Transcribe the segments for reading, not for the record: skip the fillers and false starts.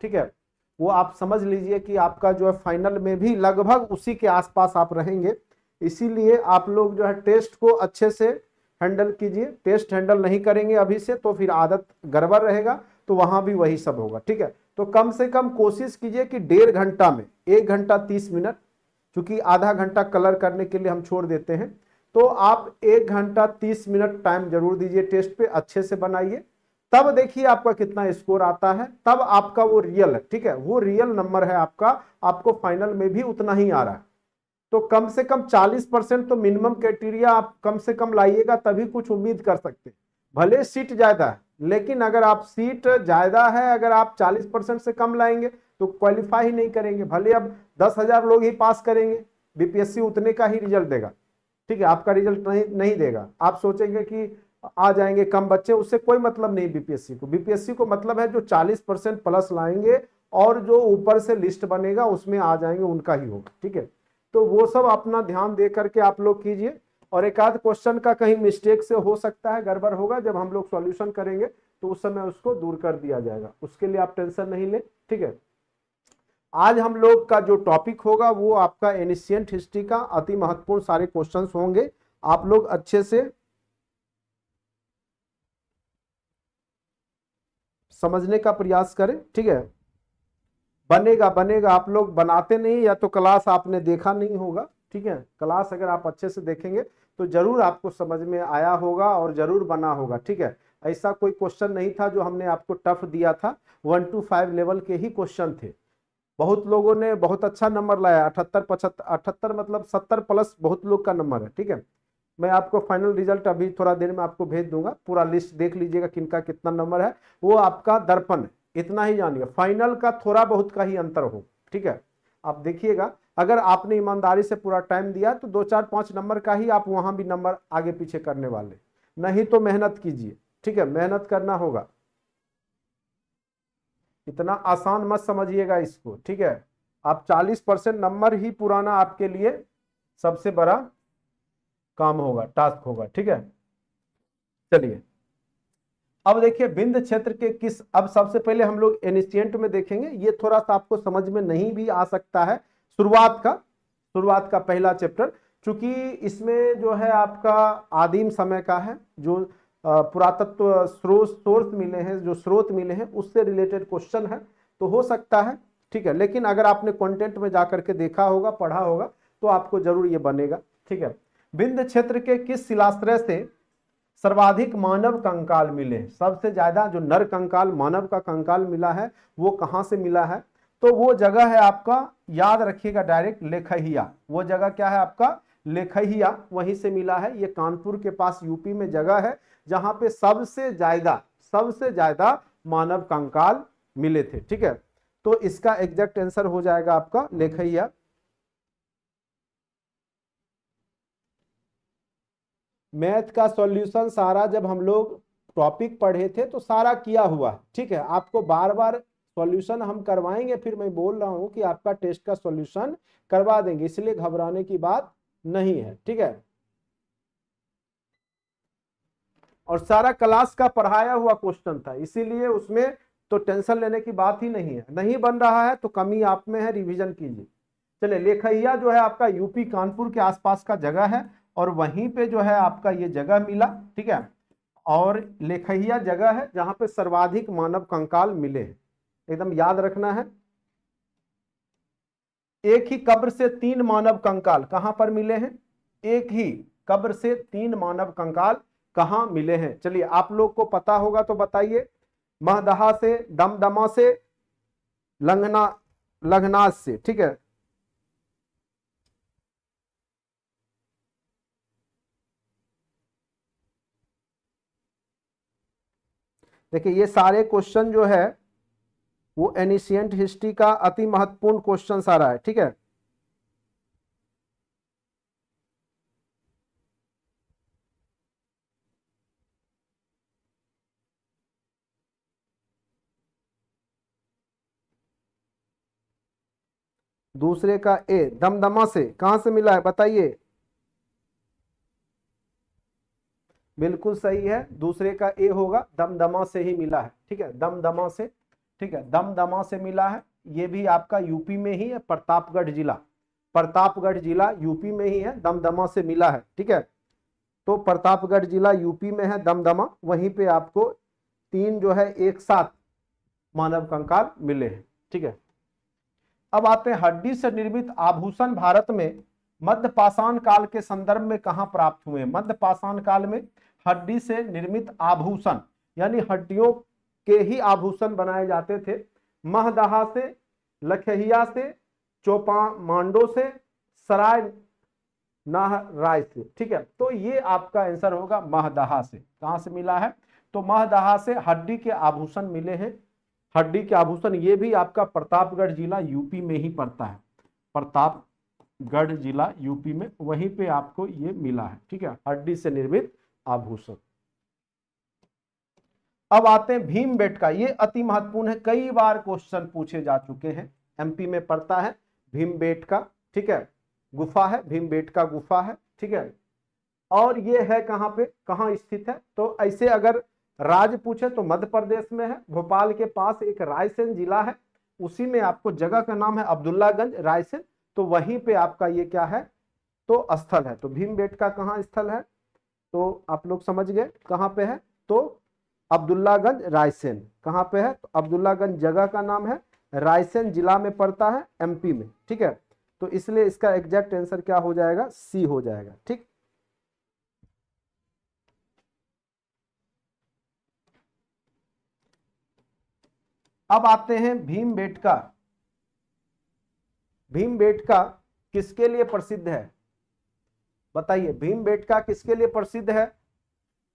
ठीक है, वो आप समझ लीजिए कि आपका जो है फाइनल में भी लगभग उसी के आसपास आप रहेंगे। इसीलिए आप लोग जो है टेस्ट को अच्छे से हैंडल कीजिए। टेस्ट हैंडल नहीं करेंगे अभी से तो फिर आदत गड़बड़ रहेगा, तो वहां भी वही सब होगा। ठीक है, तो कम से कम कोशिश कीजिए कि 1.5 घंटा में 1 घंटा 30 मिनट, क्योंकि आधा घंटा कलर करने के लिए हम छोड़ देते हैं, तो आप 1 घंटा 30 मिनट टाइम जरूर दीजिए टेस्ट पे, अच्छे से बनाइए। तब देखिए आपका कितना स्कोर आता है, तब आपका वो रियल है। ठीक है, वो रियल नंबर है आपका, आपको फाइनल में भी उतना ही आ रहा है। तो कम से कम 40% तो मिनिमम क्राइटेरिया आप कम से कम लाइएगा, तभी कुछ उम्मीद कर सकते हैं। भले सीट ज्यादा है, लेकिन अगर आप सीट ज्यादा है, अगर आप 40% से कम लाएंगे तो क्वालिफाई ही नहीं करेंगे। भले अब 10,000 लोग ही पास करेंगे, बीपीएससी उतने का ही रिजल्ट देगा। ठीक है, आपका रिजल्ट नहीं देगा। आप सोचेंगे कि आ जाएंगे कम बच्चे, उससे कोई मतलब नहीं बीपीएससी को। बीपीएससी को मतलब है जो 40% प्लस लाएंगे और जो ऊपर से लिस्ट बनेगा उसमें आ जाएंगे, उनका ही होगा। ठीक है, तो वो सब अपना ध्यान दे करके आप लोग कीजिए। और एक आध क्वेश्चन का कहीं मिस्टेक से हो सकता है, गड़बड़ होगा, जब हम लोग सॉल्यूशन करेंगे तो उस समय उसको दूर कर दिया जाएगा, उसके लिए आप टेंशन नहीं लें। ठीक है, आज हम लोग का जो टॉपिक होगा वो आपका एनिशिएंट हिस्ट्री का अति महत्वपूर्ण सारे क्वेश्चंस होंगे। आप लोग अच्छे से समझने का प्रयास करें। ठीक है, बनेगा बनेगा। आप लोग बनाते नहीं, या तो क्लास आपने देखा नहीं होगा। ठीक है, क्लास अगर आप अच्छे से देखेंगे तो जरूर आपको समझ में आया होगा और जरूर बना होगा। ठीक है, ऐसा कोई क्वेश्चन नहीं था जो हमने आपको टफ दिया था, 1 to 5 लेवल के ही क्वेश्चन थे। बहुत लोगों ने बहुत अच्छा नंबर लाया, 78 75, 78 मतलब 70 प्लस बहुत लोग का नंबर है। ठीक है, मैं आपको फाइनल रिजल्ट अभी थोड़ा देर में आपको भेज दूंगा, पूरा लिस्ट देख लीजिएगा किनका कितना नंबर है। वो आपका दर्पण है, इतना ही जानिए, फाइनल का थोड़ा बहुत का ही अंतर हो। ठीक है, आप देखिएगा, अगर आपने ईमानदारी से पूरा टाइम दिया तो 2 4 5 नंबर का ही आप वहां भी नंबर आगे पीछे करने वाले, नहीं तो मेहनत कीजिए। ठीक है, मेहनत करना होगा, इतना आसान मत समझिएगा इसको। ठीक है, आप 40% नंबर ही पुराना आपके लिए सबसे बड़ा काम होगा, टास्क होगा। ठीक है, चलिए अब देखिए विंध्य क्षेत्र के किस, अब सबसे पहले हम लोग एनिशिएंट में देखेंगे। ये थोड़ा सा आपको समझ में नहीं भी आ सकता है, शुरुआत का पहला चैप्टर, चूंकि इसमें जो है आपका आदिम समय का है, जो पुरातत्व सोर्स मिले हैं, जो स्रोत मिले हैं उससे रिलेटेड क्वेश्चन है, तो हो सकता है। ठीक है, लेकिन अगर आपने कंटेंट में जाकर के देखा होगा, पढ़ा होगा, तो आपको जरूर ये बनेगा। ठीक है, विंध्य क्षेत्र के किस शिलाश्रय से सर्वाधिक मानव कंकाल मिले हैं? सबसे ज्यादा जो नर कंकाल, मानव का कंकाल मिला है, वो कहां से मिला है? तो वो जगह है आपका, याद रखिएगा डायरेक्ट, लेखहिया। वो जगह क्या है आपका? लेखहिया, वहीं से मिला है। ये कानपुर के पास यूपी में जगह है जहां पे सबसे ज्यादा मानव कंकाल मिले थे। ठीक है, तो इसका एग्जैक्ट आंसर हो जाएगा आपका लेखहिया। मैथ का सॉल्यूशन सारा जब हम लोग टॉपिक पढ़े थे तो सारा किया हुआ है। ठीक है, आपको बार बार सॉल्यूशन हम करवाएंगे, फिर मैं बोल रहा हूं कि आपका टेस्ट का सॉल्यूशन करवा देंगे, इसलिए घबराने की बात नहीं है। ठीक है, और सारा क्लास का पढ़ाया हुआ क्वेश्चन था, इसीलिए उसमें तो टेंशन लेने की बात ही नहीं है। नहीं बन रहा है तो कमी आप में है, रिवीजन कीजिए। चलिए, लेखैया जो है आपका यूपी कानपुर के आसपास का जगह है, और वहीं पे जो है आपका ये जगह मिला। ठीक है, और लेखैया जगह है जहां पे सर्वाधिक मानव कंकाल मिले हैं, एकदम याद रखना है। एक ही कब्र से 3 मानव कंकाल कहां पर मिले हैं? एक ही कब्र से 3 मानव कंकाल कहां मिले हैं? चलिए, आप लोग को पता होगा तो बताइए। महदहा से, दमदमा से, लंगना लंगनाज से। ठीक है, देखिए ये सारे क्वेश्चन जो है वो एनिशिएंट हिस्ट्री का अति महत्वपूर्ण क्वेश्चन सारा है। ठीक है, दूसरे का ए, दमदमा से कहां से मिला है बताइए? बिल्कुल सही है, दूसरे का ए होगा, दमदमा से ही मिला है। ठीक है, दमदमा से। ठीक है, दमदमा से मिला है, ये भी आपका यूपी में ही है, प्रतापगढ़ जिला, प्रतापगढ़ जिला यूपी में ही है, दमदमा से मिला है। ठीक है, तो प्रतापगढ़ जिला यूपी में है, दमदमा, वहीं पे आपको 3 जो है एक साथ मानव कंकाल मिले हैं। ठीक है, अब आते हैं हड्डी से निर्मित आभूषण भारत में मध्य पाषाण काल के संदर्भ में कहां प्राप्त हुए? मध्य पाषाण काल में हड्डी से निर्मित आभूषण यानी हड्डियों के ही आभूषण बनाए जाते थे, महदहा से, लखहिया से, चौपा मांडो से, सराय नाहराय से। ठीक है, तो ये आपका आंसर होगा महदहा से। कहां से मिला है? तो महदहा से हड्डी के आभूषण मिले हैं, हड्डी के आभूषण। ये भी आपका प्रतापगढ़ जिला यूपी में ही पड़ता है, प्रतापगढ़ जिला यूपी में, वहीं पे आपको ये मिला है। ठीक है, हड्डी से निर्मित आभूषण। अब आते हैं भीमबेटका, ये अति महत्वपूर्ण है, कई बार क्वेश्चन पूछे जा चुके हैं, एमपी में पड़ता है भीमबेटका। ठीक है, गुफा है, भीमबेटका गुफा है। ठीक है, और ये है कहां पे, कहां स्थित है? तो ऐसे अगर राज्य पूछे तो मध्य प्रदेश में है, भोपाल के पास एक रायसेन जिला है, उसी में आपको जगह का नाम है अब्दुल्लागंज रायसेन, तो वहीं पे आपका ये क्या है, तो स्थल है। तो भीमबेटका कहाँ स्थल है? तो आप लोग समझ गए कहां पे है, तो अब्दुल्लागंज रायसेन। कहां पे है? तो अब्दुल्लागंज जगह का नाम है, रायसेन जिला में पड़ता है, एमपी में। ठीक है, तो इसलिए इसका एग्जैक्ट आंसर क्या हो जाएगा? सी हो जाएगा। ठीक, अब आते हैं भीमबेटका। भीमबेटका किसके लिए प्रसिद्ध है? बताइए, भीमबेटका किसके लिए प्रसिद्ध है?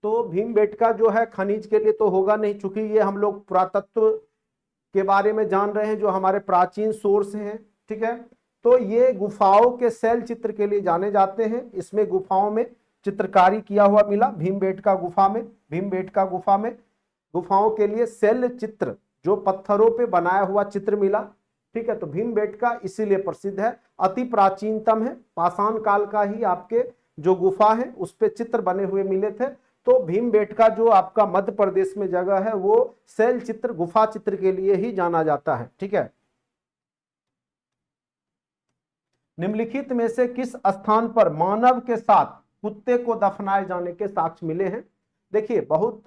तो भीमबेटका जो है खनिज के लिए तो होगा नहीं, चूंकि ये हम लोग पुरातत्व के बारे में जान रहे हैं, जो हमारे प्राचीन सोर्स हैं। ठीक है, तो ये गुफाओं के शैल चित्र के लिए जाने जाते हैं, इसमें गुफाओं में चित्रकारी किया हुआ मिला भीमबेटका गुफा में। भीमबेटका गुफा में गुफाओं के लिए शैल चित्र, जो पत्थरों पे बनाया हुआ चित्र मिला। ठीक है, तो भीमबेटका इसीलिए प्रसिद्ध है, अति प्राचीनतम है, पाषाण काल का ही आपके जो गुफा है उस पे चित्र बने हुए मिले थे। तो भीमबेटका जो आपका मध्य प्रदेश में जगह है वो शैल चित्र, गुफा चित्र के लिए ही जाना जाता है। ठीक है, निम्नलिखित में से किस स्थान पर मानव के साथ कुत्ते को दफनाए जाने के साक्ष्य मिले हैं? देखिए, बहुत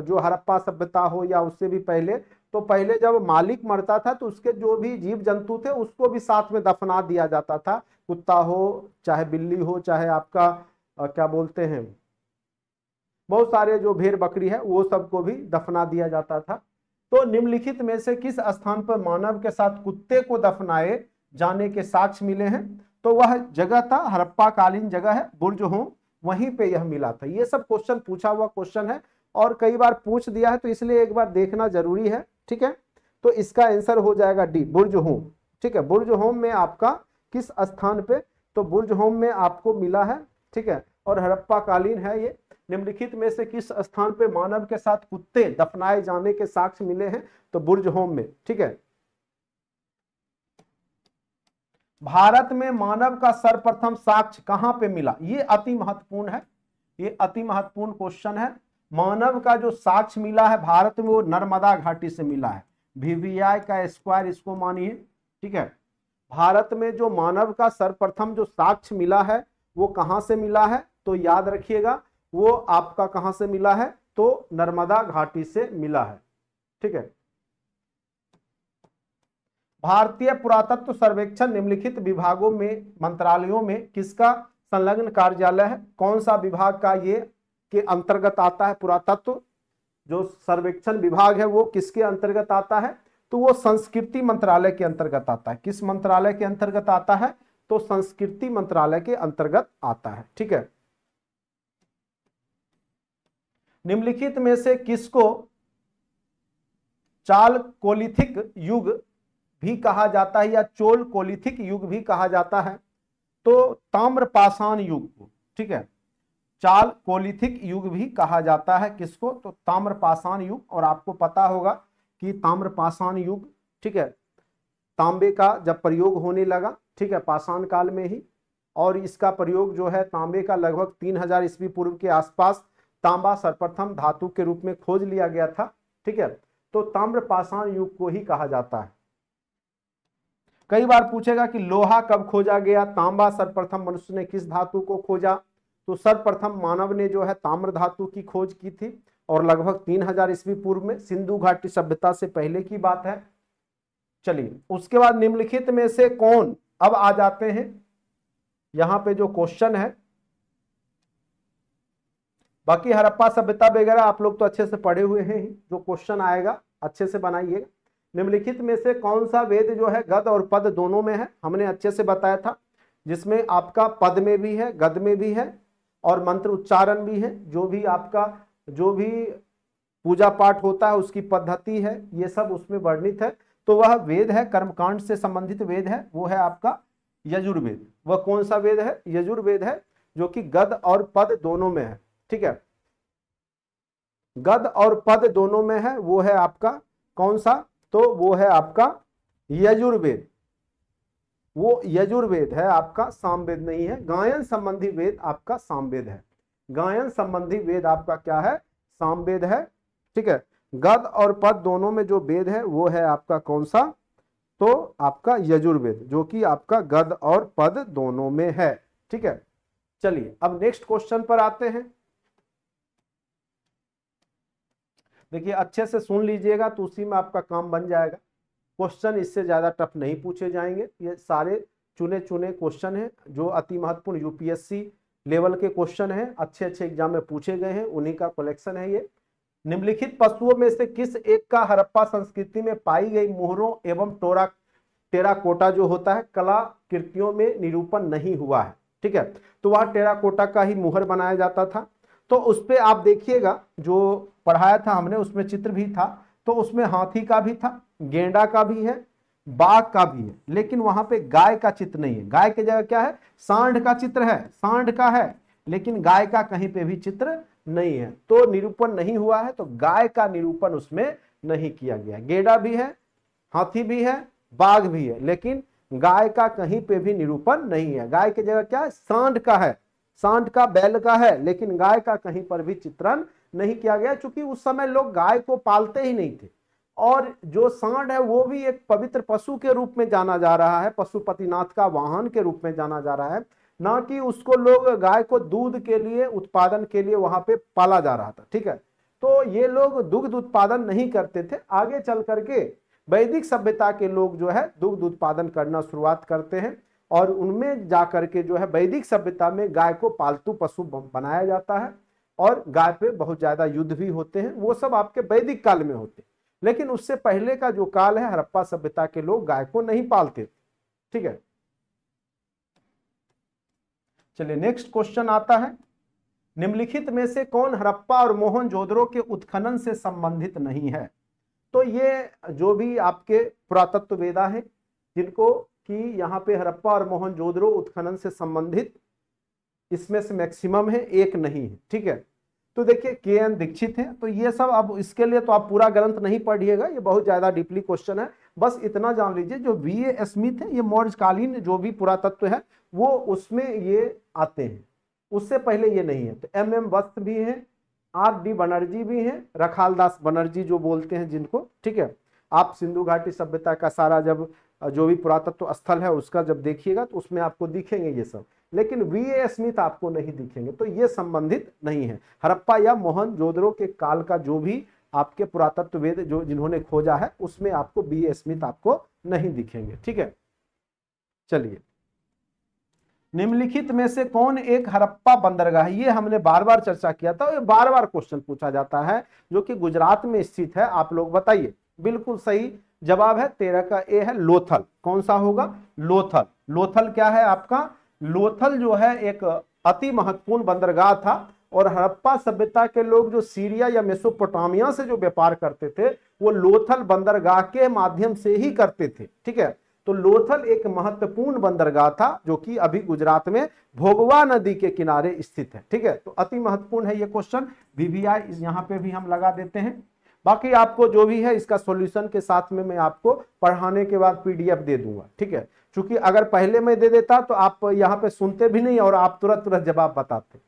जो हड़प्पा सभ्यता हो या उससे भी पहले, तो पहले जब मालिक मरता था तो उसके जो भी जीव जंतु थे उसको भी साथ में दफना दिया जाता था, कुत्ता हो चाहे बिल्ली हो चाहे आपका क्या बोलते हैं, बहुत सारे जो भेड़ बकरी है वो सबको भी दफना दिया जाता था। तो निम्नलिखित में से किस स्थान पर मानव के साथ कुत्ते को दफनाए जाने के साक्ष्य मिले हैं? तो वह जगह था हड़प्पा कालीन जगह है, बुर्ज हो, वहीं पे यह मिला था। ये सब क्वेश्चन पूछा हुआ क्वेश्चन है और कई बार पूछ दिया है, तो इसलिए एक बार देखना जरूरी है। ठीक है, तो इसका आंसर हो जाएगा डी, बुर्ज होम। ठीक है, बुर्ज होम में आपका किस स्थान पे? तो बुर्ज होम में आपको मिला है। ठीक है, और हड़प्पा कालीन है ये। निम्नलिखित में से किस स्थान पे मानव के साथ कुत्ते दफनाए जाने के साक्ष्य मिले हैं? तो बुर्ज होम में। ठीक है, भारत में मानव का सर्वप्रथम साक्ष्य कहां पे मिला? ये अति महत्वपूर्ण है, ये अति महत्वपूर्ण क्वेश्चन है। मानव का जो साक्ष्य मिला है भारत में वो नर्मदा घाटी से मिला है, VVI का स्क्वायर इसको मानिए। ठीक है, भारत में जो मानव का सर्वप्रथम जो साक्ष्य मिला है वो कहां से मिला है? तो याद रखिएगा, वो आपका कहां से मिला है? तो नर्मदा घाटी से मिला है। ठीक है, भारतीय पुरातत्व सर्वेक्षण निम्नलिखित विभागों में, मंत्रालयों में किसका संलग्न कार्यालय है? कौन सा विभाग का ये के अंतर्गत आता है? पुरातत्व जो सर्वेक्षण विभाग है वो किसके अंतर्गत आता है? तो वो संस्कृति मंत्रालय के अंतर्गत आता है। किस मंत्रालय के अंतर्गत आता है? तो संस्कृति मंत्रालय के अंतर्गत आता है। ठीक है, निम्नलिखित में से किसको चालकोलिथिक युग भी कहा जाता है या चोलकोलिथिक युग भी कहा जाता है? तो ताम्रपाषाण युग को। ठीक है, चालकोलिथिक युग भी कहा जाता है किसको? तो ताम्रपाषाण युग। और आपको पता होगा कि ताम्रपाषाण युग, ठीक है, तांबे का जब प्रयोग होने लगा, ठीक है, पाषाण काल में ही, और इसका प्रयोग जो है तांबे का लगभग 3000 ईस्वी पूर्व के आसपास तांबा सर्वप्रथम धातु के रूप में खोज लिया गया था। ठीक है, तो ताम्र पाषाण युग को ही कहा जाता है। कई बार पूछेगा कि लोहा कब खोजा गया, तांबा सर्वप्रथम मनुष्य ने किस धातु को खोजा, तो सर्वप्रथम मानव ने जो है ताम्र धातु की खोज की थी और लगभग 3000 ईस्वी पूर्व में, सिंधु घाटी सभ्यता से पहले की बात है। चलिए उसके बाद निम्नलिखित में से कौन, अब आ जाते हैं यहां पे जो क्वेश्चन है, बाकी हड़प्पा सभ्यता वगैरह आप लोग तो अच्छे से पढ़े हुए हैं, जो क्वेश्चन आएगा अच्छे से बनाइएगा। निम्नलिखित में से कौन सा वेद जो है गद और पद दोनों में है, हमने अच्छे से बताया था, जिसमें आपका पद में भी है, गद में भी है और मंत्र उच्चारण भी है। जो भी आपका जो भी पूजा पाठ होता है उसकी पद्धति है, ये सब उसमें वर्णित है। तो वह वेद है, कर्मकांड से संबंधित वेद है, वो है आपका यजुर्वेद। वह कौन सा वेद है? यजुर्वेद है, जो कि गद और पद दोनों में है। ठीक है, गद और पद दोनों में है, वो है आपका कौन सा? तो वो है आपका यजुर्वेद। वो यजुर्वेद है आपका, सामवेद नहीं है। गायन संबंधी वेद आपका सामवेद है। गायन संबंधी वेद आपका क्या है? सामवेद है। ठीक है, गद और पद दोनों में जो वेद है वो है आपका कौन सा? तो आपका यजुर्वेद, जो कि आपका गद और पद दोनों में है। ठीक है, चलिए अब नेक्स्ट क्वेश्चन पर आते हैं। देखिए अच्छे से सुन लीजिएगा तो उसी में आपका काम बन जाएगा। क्वेश्चन इससे ज्यादा टफ नहीं पूछे जाएंगे, ये सारे चुने चुने क्वेश्चन हैं जो अति महत्वपूर्ण यूपीएससी लेवल के क्वेश्चन हैं, अच्छे अच्छे एग्जाम में पूछे गए हैं, उन्हीं का कलेक्शन है ये। निम्नलिखित पशुओं में से किस एक का हड़प्पा संस्कृति में पाई गई मोहरों एवं टेराकोटा जो होता है कलाकृतियों में निरूपण नहीं हुआ है? ठीक है, तो वह टेराकोटा का ही मुहर बनाया जाता था। तो उस पे आप देखिएगा जो पढ़ाया था हमने, उसमें चित्र भी था, तो उसमें हाथी का भी था, गेंडा का भी है, बाघ का भी है, लेकिन वहां पे गाय का चित्र नहीं है। गाय की जगह क्या है? सांड का चित्र है, सांड का है, लेकिन गाय का कहीं पे भी चित्र नहीं है। तो निरूपण नहीं हुआ है, तो गाय का निरूपण उसमें नहीं किया गया। गेंडा भी है, हाथी भी है, बाघ भी है, लेकिन गाय का कहीं पे भी निरूपण नहीं है। गाय की जगह क्या है? सांड का है, सांड का, बैल का है, लेकिन गाय का कहीं पर भी चित्रण नहीं किया गया, क्योंकि उस समय लोग गाय को पालते ही नहीं थे। और जो सांड है वो भी एक पवित्र पशु के रूप में जाना जा रहा है, पशुपतिनाथ का वाहन के रूप में जाना जा रहा है, ना कि उसको लोग गाय को दूध के लिए, उत्पादन के लिए वहां पे पाला जा रहा था। ठीक है, तो ये लोग दुग्ध उत्पादन नहीं करते थे। आगे चल करके वैदिक सभ्यता के लोग जो है दुग्ध उत्पादन करना शुरुआत करते हैं और उनमें जाकर के जो है वैदिक सभ्यता में गाय को पालतू पशु बनाया जाता है और गाय पे बहुत ज्यादा युद्ध भी होते हैं। वो सब आपके वैदिक काल में होते हैं, लेकिन उससे पहले का जो काल है हड़प्पा सभ्यता के लोग गाय को नहीं पालते थे। ठीक है, चलिए नेक्स्ट क्वेश्चन आता है। निम्नलिखित में से कौन हड़प्पा और मोहनजोदड़ो के उत्खनन से संबंधित नहीं है? तो ये जो भी आपके पुरातत्व वेदा हैं जिनको कि यहाँ पे हड़प्पा और मोहनजोदड़ो उत्खनन से संबंधित, इसमें से मैक्सिमम है, एक नहीं है। ठीक है, तो देखिए के.एन. दीक्षित है। तो ये सब, अब इसके लिए तो आप पूरा ग्रंथ नहीं पढ़िएगा, ये बहुत ज्यादा डीपली क्वेश्चन है। बस इतना जान लीजिए जो V.A. स्मिथ है, ये मौर्यकालीन जो भी पुरातत्व है वो उसमें ये आते हैं, उससे पहले ये नहीं है। तो M.M. वस्त भी है, R.D. बनर्जी भी है, रखालदास बनर्जी जो बोलते हैं जिनको। ठीक है, आप सिंधु घाटी सभ्यता का सारा जब जो भी पुरातत्व स्थल है उसका जब देखिएगा तो उसमें आपको दिखेंगे ये सब, लेकिन V.A. स्मिथ आपको नहीं दिखेंगे। तो ये संबंधित नहीं है। हड़प्पा या मोहनजोदड़ो के काल का जो भी आपके पुरातत्व वेद जो जिन्होंने खोजा है उसमें आपको V.A. स्मिथ आपको नहीं दिखेंगे। ठीक है, चलिए निम्नलिखित में से कौन एक हड़प्पा बंदरगाह, ये हमने बार बार चर्चा किया था, ये बार बार क्वेश्चन पूछा जाता है, जो कि गुजरात में स्थित है। आप लोग बताइए। बिल्कुल सही जवाब है 13 का ए है लोथल। कौन सा होगा? लोथल। लोथल क्या है आपका? लोथल जो है एक अति महत्वपूर्ण बंदरगाह था और हड़प्पा सभ्यता के लोग जो सीरिया या मेसोपोटामिया से जो व्यापार करते थे वो लोथल बंदरगाह के माध्यम से ही करते थे। ठीक है, तो लोथल एक महत्वपूर्ण बंदरगाह था जो कि अभी गुजरात में भोगवा नदी के किनारे स्थित है। ठीक है, तो अति महत्वपूर्ण है ये क्वेश्चन। VVI यहाँ पे भी हम लगा देते हैं। बाकी आपको जो भी है इसका सॉल्यूशन के साथ में मैं आपको पढ़ाने के बाद PDF दे दूंगा। ठीक है, क्योंकि अगर पहले मैं दे देता तो आप यहाँ पे सुनते भी नहीं और आप तुरंत तुरंत जवाब बताते।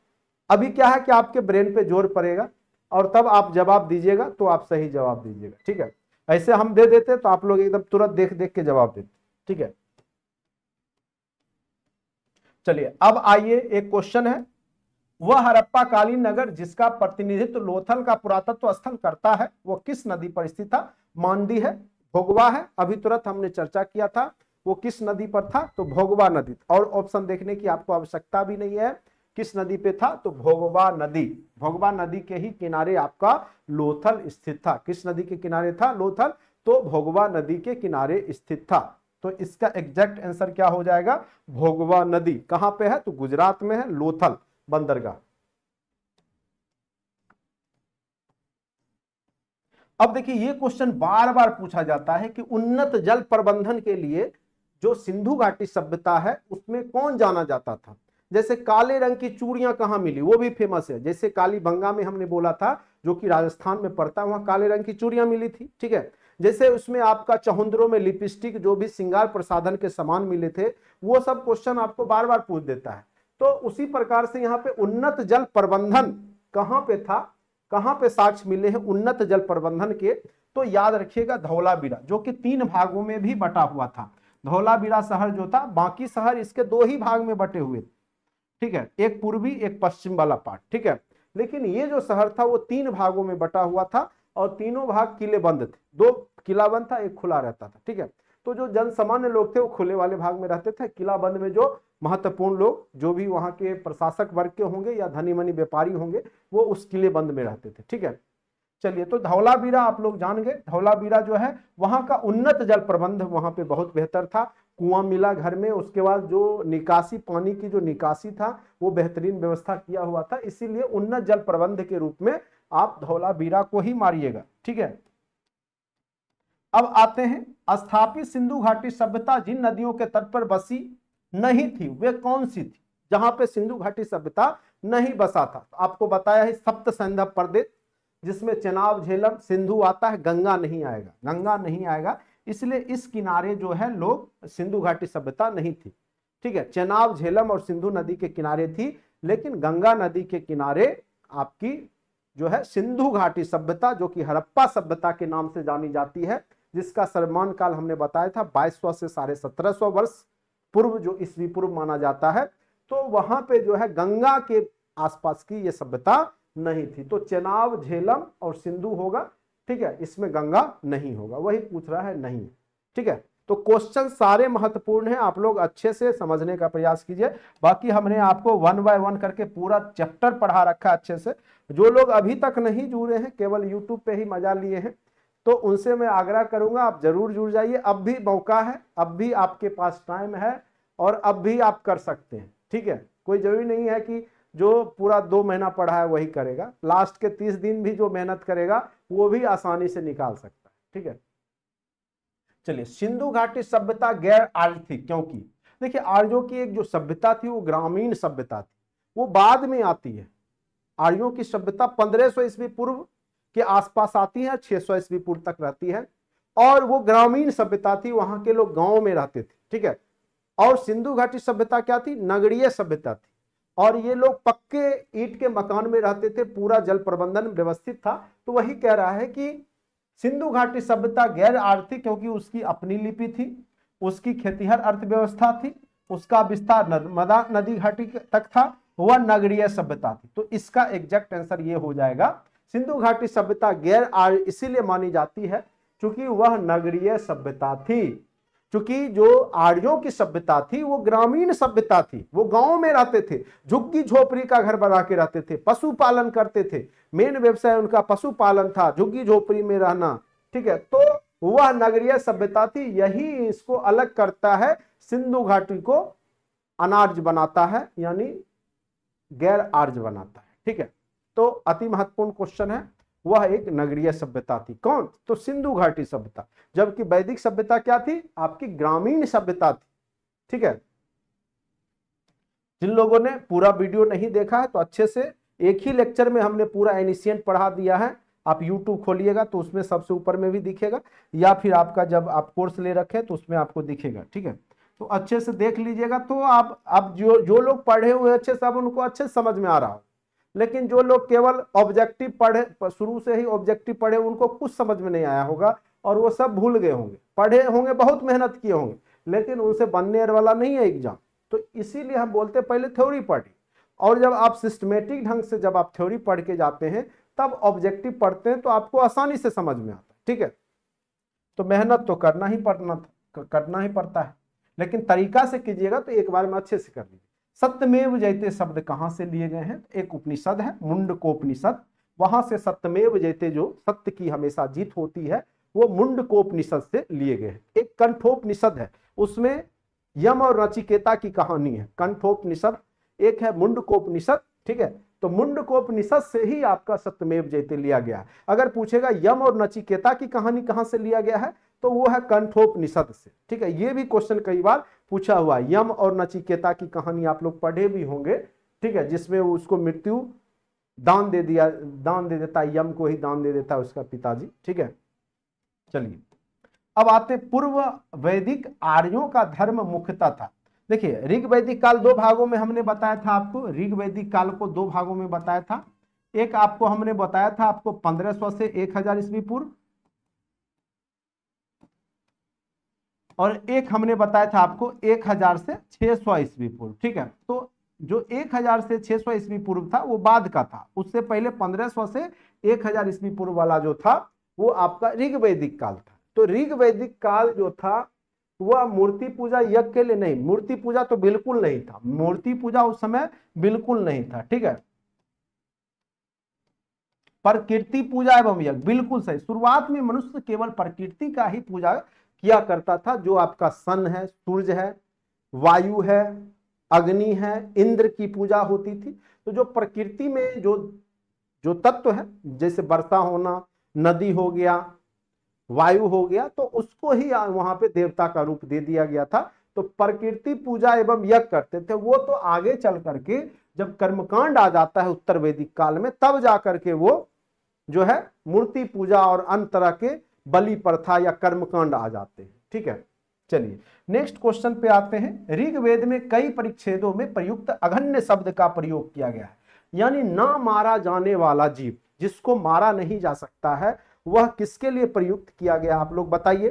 अभी क्या है कि आपके ब्रेन पे जोर पड़ेगा और तब आप जवाब दीजिएगा तो आप सही जवाब दीजिएगा, ठीक है। ऐसे हम दे देते तो आप लोग एकदम तुरंत देख देख के जवाब देते, ठीक है। चलिए अब आइए, एक क्वेश्चन है, वह हड़प्पा कालीन नगर जिसका प्रतिनिधित्व लोथल का पुरातत्व स्थल करता है वो किस नदी पर स्थित था? मांडी है, भोगवा है, अभी तुरंत हमने चर्चा किया था। वो किस नदी पर था? तो भोगवा नदी। और ऑप्शन देखने की आपको आवश्यकता भी नहीं है। किस नदी पे था? तो भोगवा नदी। भोगवा नदी के ही किनारे आपका लोथल स्थित था। किस नदी के किनारे था लोथल? तो भोगवा नदी के किनारे स्थित था। तो इसका एग्जैक्ट आंसर क्या हो जाएगा? भोगवा नदी। कहां पे है? तो गुजरात में है, लोथल बंदरगाह। अब देखिए ये क्वेश्चन बार बार पूछा जाता है कि उन्नत जल प्रबंधन के लिए जो सिंधु घाटी सभ्यता है उसमें कौन जाना जाता था। जैसे काले रंग की चूड़ियां कहां मिली, वो भी फेमस है। जैसे कालीबंगा में हमने बोला था, जो कि राजस्थान में पड़ता है, वहां काले रंग की चूड़ियां मिली थी, ठीक है। जैसे उसमें आपका चहुंदरों में लिपस्टिक, जो भी श्रृंगार प्रसाधन के सामान मिले थे, वो सब क्वेश्चन आपको बार बार पूछ देता है। तो उसी प्रकार से यहाँ पे उन्नत जल प्रबंधन कहां पे था, कहां पे साक्ष्य मिले हैं उन्नत जल प्रबंधन के? तो याद रखिएगा धौलावीरा, जो कि 3 भागों में भी बटा हुआ था। धौलावीरा शहर जो था, बाकी शहर इसके 2 ही भाग में बटे हुए थे, ठीक है, एक पूर्वी एक पश्चिम वाला पार्ट, ठीक है। लेकिन ये जो शहर था वो 3 भागों में बटा हुआ था और तीनों भाग किले बंद थे। 2 किला बंद था, एक खुला रहता था, ठीक है। तो जो जन सामान्य लोग थे वो खुले वाले भाग में रहते थे। किला बंद में जो महत्वपूर्ण लोग, जो भी वहां के प्रशासक वर्ग के होंगे या धनी मनी व्यापारी होंगे, वो उस किले बंद में रहते थे, ठीक है। चलिए, तो धौलावीरा आप लोग जान गए। धौलावीरा जो है वहां का उन्नत जल प्रबंध वहां पे बहुत बेहतर था। कुआं मिला घर में, उसके बाद जो निकासी, पानी की जो निकासी था वो बेहतरीन व्यवस्था किया हुआ था। इसीलिए उन्नत जल प्रबंध के रूप में आप धौलावीरा को ही मारिएगा, ठीक है। अब आते हैं, स्थापित सिंधु घाटी सभ्यता जिन नदियों के तट पर बसी नहीं थी वे कौन सी थी? जहां पे सिंधु घाटी सभ्यता नहीं बसा था, तो आपको बताया है सप्त सैंधव प्रदेश, जिसमें चेनाब, झेलम, सिंधु आता है, गंगा नहीं आएगा, गंगा नहीं आएगा। इसलिए इस किनारे जो है लोग, सिंधु घाटी सभ्यता नहीं थी, ठीक है। चेनाब, झेलम और सिंधु नदी के किनारे थी, लेकिन गंगा नदी के किनारे आपकी जो है सिंधु घाटी सभ्यता, जो कि हड़प्पा सभ्यता के नाम से जानी जाती है, जिसका सर्वमान काल हमने बताया था 2200 से 1750 वर्ष पूर्व, जो ईस्वी पूर्व माना जाता है। तो वहां पे जो है गंगा के आसपास की ये सभ्यता नहीं थी। तो चेनाब, झेलम और सिंधु होगा, ठीक है, इसमें गंगा नहीं होगा, वही पूछ रहा है, नहीं, ठीक है। तो क्वेश्चन सारे महत्वपूर्ण हैं, आप लोग अच्छे से समझने का प्रयास कीजिए। बाकी हमने आपको 1 बाय 1 करके पूरा चैप्टर पढ़ा रखा है अच्छे से। जो लोग अभी तक नहीं जुड़े हैं, केवल यूट्यूब पे ही मजा लिए हैं, तो उनसे मैं आग्रह करूंगा आप जरूर जुड़ जाइए। अब भी मौका है, अब भी आपके पास टाइम है और अब भी आप कर सकते हैं, ठीक है। कोई जरूरी नहीं है कि जो पूरा 2 महीना पढ़ा है वही करेगा, लास्ट के 30 दिन भी जो मेहनत करेगा वो भी आसानी से निकाल सकता है, ठीक है। चलिए, सिंधु घाटी सभ्यता गैर आर्य थी क्योंकि देखिए, आर्यों की एक जो सभ्यता थी वो ग्रामीण सभ्यता थी, वो बाद में आती है। आर्यों की सभ्यता 1500 ईस्वी पूर्व के आसपास आती है, 600 ईस्वी पूर्व तक रहती है, और वो ग्रामीण सभ्यता थी, वहां के लोग गांव में रहते थे, ठीक है। और सिंधु घाटी सभ्यता क्या थी? नगरीय सभ्यता थी, और ये लोग पक्के ईंट के मकान में रहते थे, पूरा जल प्रबंधन व्यवस्थित था। तो वही कह रहा है कि सिंधु घाटी सभ्यता गैर आर्थिक क्योंकि उसकी अपनी लिपि थी, उसकी खेतीहर अर्थव्यवस्था थी, उसका विस्तार नर्मदा नदी घाटी तक था, वह नगरीय सभ्यता थी। तो इसका एग्जैक्ट आंसर ये हो जाएगा, सिंधु घाटी सभ्यता गैर आर्य इसीलिए मानी जाती है क्योंकि वह नगरीय सभ्यता थी। क्योंकि जो आर्यों की सभ्यता थी वो ग्रामीण सभ्यता थी, वो गांव में रहते थे, झुग्गी झोपड़ी का घर बना के रहते थे, पशुपालन करते थे, मेन व्यवसाय उनका पशुपालन था, झुग्गी झोपड़ी में रहना, ठीक है। तो वह नगरीय सभ्यता थी, यही इसको अलग करता है, सिंधु घाटी को अनार्य बनाता है, यानी गैर आर्य बनाता है, ठीक है। तो अति महत्वपूर्ण क्वेश्चन है, वह एक नगरीय सभ्यता थी, कौन? तो सिंधु घाटी सभ्यता। जबकि वैदिक सभ्यता क्या थी? आपकी ग्रामीण सभ्यता थी, ठीक है। जिन लोगों ने पूरा वीडियो नहीं देखा है तो अच्छे से एक ही लेक्चर में हमने पूरा एनिशिएंट पढ़ा दिया है, आप YouTube खोलिएगा तो उसमें सबसे ऊपर में भी दिखेगा, या फिर आपका जब आप कोर्स ले रखे तो उसमें आपको दिखेगा, ठीक है। तो अच्छे से देख लीजिएगा, तो आप जो लोग पढ़े हुए अच्छे से, अब उनको अच्छे से समझ में आ रहा हो। लेकिन जो लोग केवल ऑब्जेक्टिव पढ़े, शुरू से ही ऑब्जेक्टिव पढ़े, उनको कुछ समझ में नहीं आया होगा और वो सब भूल गए होंगे। पढ़े होंगे, बहुत मेहनत किए होंगे, लेकिन उनसे बनने वाला नहीं है एग्जाम। तो इसीलिए हम बोलते पहले थ्योरी पढ़िए, और जब आप सिस्टमेटिक ढंग से जब आप थ्योरी पढ़ के जाते हैं तब ऑब्जेक्टिव पढ़ते हैं तो आपको आसानी से समझ में आता है। ठीक है, तो मेहनत तो करना ही पड़ता है, लेकिन तरीका से कीजिएगा तो एक बार में अच्छे से कर लीजिए। सत्यमेव जयते शब्द कहां से लिए गए हैं? एक उपनिषद है मुंडकोपनिषद, वहां से सत्यमेव जयते, जो सत्य की हमेशा जीत होती है, वो मुंडकोपनिषद से लिए गए हैं। एक कंठोपनिषद है, उसमें यम और नचिकेता की कहानी है। कंठोपनिषद एक है मुंडकोपनिषद। ठीक है, तो मुंडकोपनिषद से ही आपका सत्यमेव जयते लिया गया है। अगर पूछेगा यम और नचिकेता की कहानी कहां से लिया गया है, तो वो है कंठोपनिषद से। ठीक है, ये भी क्वेश्चन कई बार पूछा हुआ है। यम और नचिकेता की कहानी आप लोग पढ़े भी होंगे। ठीक है, जिसमें उसको मृत्यु दान दे देता है, यम को ही दान दे देता है उसका पिताजी। ठीक है, चलिए अब आते पूर्व वैदिक आर्यों का धर्म मुख्यतः था। देखिए, ऋग वैदिक काल दो भागों में हमने बताया था आपको, ऋग वैदिक काल को दो भागों में बताया था। एक आपको हमने बताया था आपको 1500 से 1000 ईस्वी पूर्व, और एक हमने बताया था आपको 1000 से 600 ईस्वी पूर्व। ठीक है, तो जो 1000 से 600 ईस्वी पूर्व था वो बाद का था, उससे पहले 1500 से 1000 ईस्वी पूर्व वाला जो था वो आपका ऋग वैदिक काल था। तो ऋग वैदिक काल जो था वह मूर्ति पूजा यज्ञ के लिए नहीं, मूर्ति पूजा तो बिल्कुल नहीं था, मूर्ति पूजा उस समय बिल्कुल नहीं था। ठीक है, प्रकृति पूजा एवं यज्ञ, बिल्कुल सही। शुरुआत में मनुष्य केवल प्रकृति का ही पूजा किया करता था, जो आपका सन है, सूर्य है, वायु है, अग्नि है, इंद्र की पूजा होती थी। तो जो प्रकृति में जो तत्व है, जैसे वर्षा होना, नदी हो गया, वायु हो गया, तो उसको ही वहां पे देवता का रूप दे दिया गया था। तो प्रकृति पूजा एवं यज्ञ करते थे। वो तो आगे चल करके जब कर्मकांड आ जाता है उत्तर वैदिक काल में, तब जा करके वो जो है मूर्ति पूजा और अन्य तरह के बलि प्रथा या कर्मकांड आ जाते हैं। ठीक है, चलिए नेक्स्ट क्वेश्चन पे आते हैं। ऋग्वेद में कई परिच्छेदों में प्रयुक्त अघन्य शब्द का प्रयोग किया गया है, यानी ना मारा जाने वाला जीव, जिसको मारा नहीं जा सकता है, वह किसके लिए प्रयुक्त किया गया? आप लोग बताइए,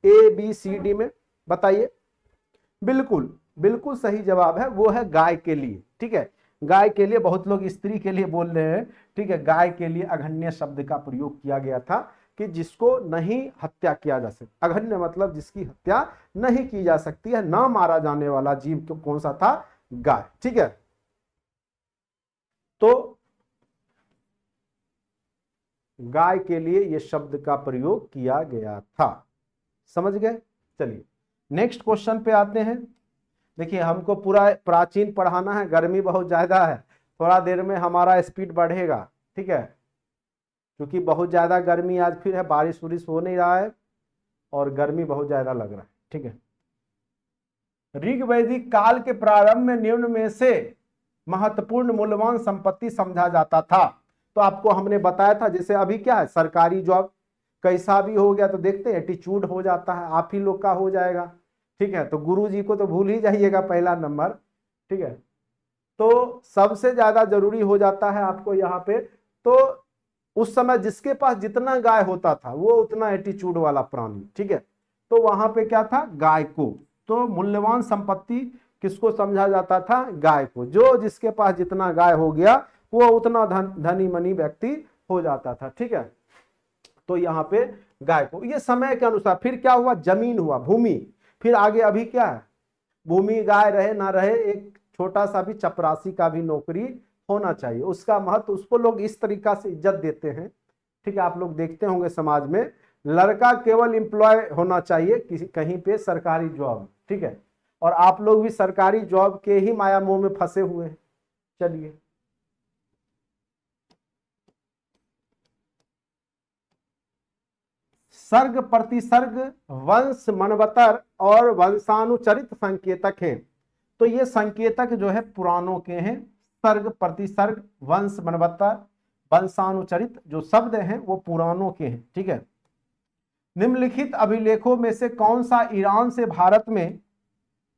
ए बी सी डी में बताइए। बिल्कुल बिल्कुल सही जवाब है, वो है गाय के लिए। ठीक है, गाय के लिए, बहुत लोग स्त्री के लिए बोल रहे हैं। ठीक है, गाय के लिए अघन्य शब्द का प्रयोग किया गया था कि जिसको नहीं हत्या किया जा सकता। अघन्य मतलब जिसकी हत्या नहीं की जा सकती है, ना मारा जाने वाला जीव तो कौन सा था? गाय। ठीक है, तो गाय के लिए यह शब्द का प्रयोग किया गया था। समझ गए? चलिए नेक्स्ट क्वेश्चन पे आते हैं। देखिए, हमको पूरा प्राचीन पढ़ाना है, गर्मी बहुत ज्यादा है, थोड़ा देर में हमारा स्पीड बढ़ेगा। ठीक है, क्योंकि बहुत ज्यादा गर्मी आज फिर है, बारिश वारिश हो नहीं रहा है और गर्मी बहुत ज्यादा लग रहा है। ठीक है, ऋग वैदिक काल के प्रारंभ में निम्न में से महत्वपूर्ण मूल्यवान संपत्ति समझा जाता था। तो आपको हमने बताया था, जैसे अभी क्या है, सरकारी जॉब कैसा भी हो गया तो देखते हैं एटीट्यूड हो जाता है, आप ही लोग का हो जाएगा। ठीक है, तो गुरु जी को तो भूल ही जाइएगा, पहला नंबर। ठीक है, तो सबसे ज्यादा जरूरी हो जाता है आपको यहाँ पे। तो उस समय जिसके पास जितना गाय होता था वो उतना एटीट्यूड वाला प्राणी। ठीक है, तो वहां पे क्या था? गाय को। तो मूल्यवान संपत्ति किसको समझा जाता था? गाय को। जो जिसके पास जितना गाय हो गया वो उतना धनी मनी व्यक्ति हो जाता था। ठीक है, तो यहाँ पे गाय को। ये समय के अनुसार फिर क्या हुआ? जमीन हुआ, भूमि। फिर आगे अभी क्या है? भूमि, गाय रहे ना रहे, एक छोटा सा भी चपरासी का भी नौकरी होना चाहिए, उसका महत्व, उसको लोग इस तरीका से इज्जत देते हैं। ठीक है, आप लोग देखते होंगे समाज में, लड़का केवल एम्प्लॉय होना चाहिए किसी कहीं पे सरकारी जॉब। ठीक है, और आप लोग भी सरकारी जॉब के ही माया मोह में फंसे हुए हैं। चलिए सर्ग प्रतिसर्ग वंश मनवतर और वंशानुचरित संकेतक हैं। तो ये संकेतक जो है पुराणों के हैं। सर्ग प्रतिसर्ग वंश मनवतर वंशानुचरित जो शब्द हैं वो पुराणों के हैं। ठीक है, निम्नलिखित अभिलेखों में से कौन सा ईरान से भारत में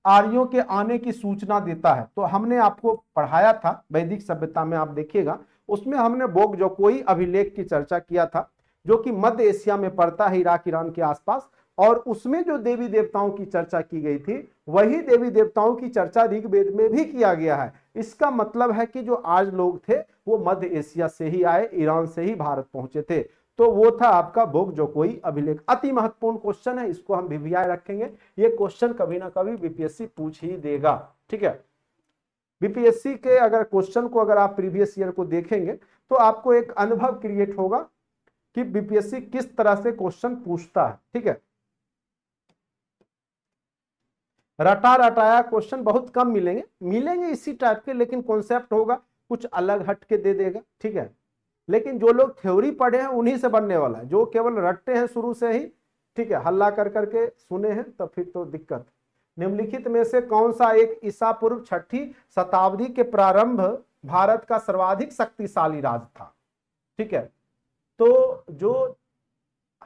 आर्यों के आने की सूचना देता है? तो हमने आपको पढ़ाया था वैदिक सभ्यता में, आप देखिएगा उसमें हमने बोगजोकोई अभिलेख की चर्चा किया था, जो कि मध्य एशिया में पड़ता है, इराक ईरान के आसपास। और उसमें जो देवी देवताओं की चर्चा की गई थी, वही देवी देवताओं की चर्चा ऋग्वेद में भी किया गया है। इसका मतलब है कि जो आज लोग थे वो मध्य एशिया से ही आए, ईरान से ही भारत पहुंचे थे। तो वो था आपका बोगजोकोई अभिलेख। अति महत्वपूर्ण क्वेश्चन है, इसको हम वीवीआई रखेंगे। ये क्वेश्चन कभी ना कभी बीपीएससी पूछ ही देगा, ठीक है। बीपीएससी के अगर क्वेश्चन को अगर आप प्रीवियस ईयर को देखेंगे तो आपको एक अनुभव क्रिएट होगा कि बीपीएससी किस तरह से क्वेश्चन पूछता है, ठीक है। रटा रटाया क्वेश्चन बहुत कम मिलेंगे इसी टाइप के, लेकिन कॉन्सेप्ट होगा कुछ अलग हट के दे देगा, ठीक है। लेकिन जो लोग थ्योरी पढ़े हैं उन्हीं से बनने वाला है, जो केवल रटते हैं शुरू से ही, ठीक है, हल्ला कर करके सुने हैं, तो फिर तो दिक्कत। निम्नलिखित में से कौन सा एक ईसा पूर्व 6ठी शताब्दी के प्रारंभ भारत का सर्वाधिक शक्तिशाली राज था, ठीक है। तो जो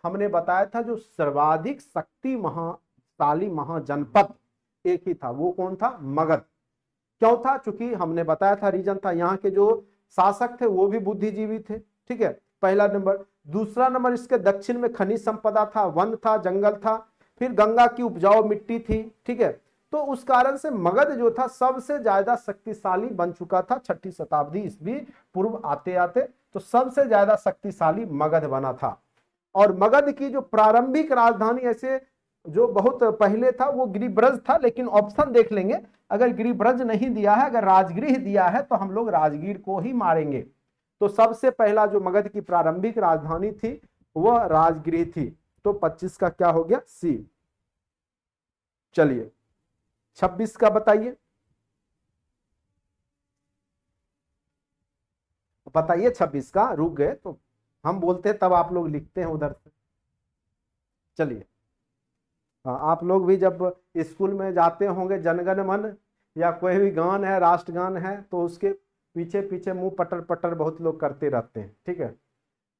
हमने बताया था, जो सर्वाधिक शक्तिशाली महाजनपद एक ही था, वो कौन था? मगध। क्यों था? चूंकि हमने बताया था रीजन था, यहाँ के जो शासक थे वो भी बुद्धिजीवी थे, ठीक है, पहला नंबर। दूसरा नंबर, इसके दक्षिण में खनिज संपदा था, वन था, जंगल था, फिर गंगा की उपजाऊ मिट्टी थी, ठीक है। तो उस कारण से मगध जो था सबसे ज्यादा शक्तिशाली बन चुका था 6ठी शताब्दी ईस्वी पूर्व आते आते, तो सबसे ज्यादा शक्तिशाली मगध बना था। और मगध की जो प्रारंभिक राजधानी ऐसे जो बहुत पहले था वो गिरिब्रज था, लेकिन ऑप्शन देख लेंगे, अगर गिरिब्रज नहीं दिया है, अगर राजगृह दिया है, तो हम लोग राजगीर को ही मारेंगे। तो सबसे पहला जो मगध की प्रारंभिक राजधानी थी वह राजगृह थी। तो 25 का क्या हो गया? सी। चलिए 26 का बताइए, बताइए 26 का। रुक गए तो हम बोलते हैं तब आप लोग लिखते हैं उधर से। चलिए, आप लोग भी जब स्कूल में जाते होंगे, जनगण मन या कोई भी गान है, राष्ट्रगान है, तो उसके पीछे पीछे मुंह पटर पटर बहुत लोग करते रहते हैं, ठीक है।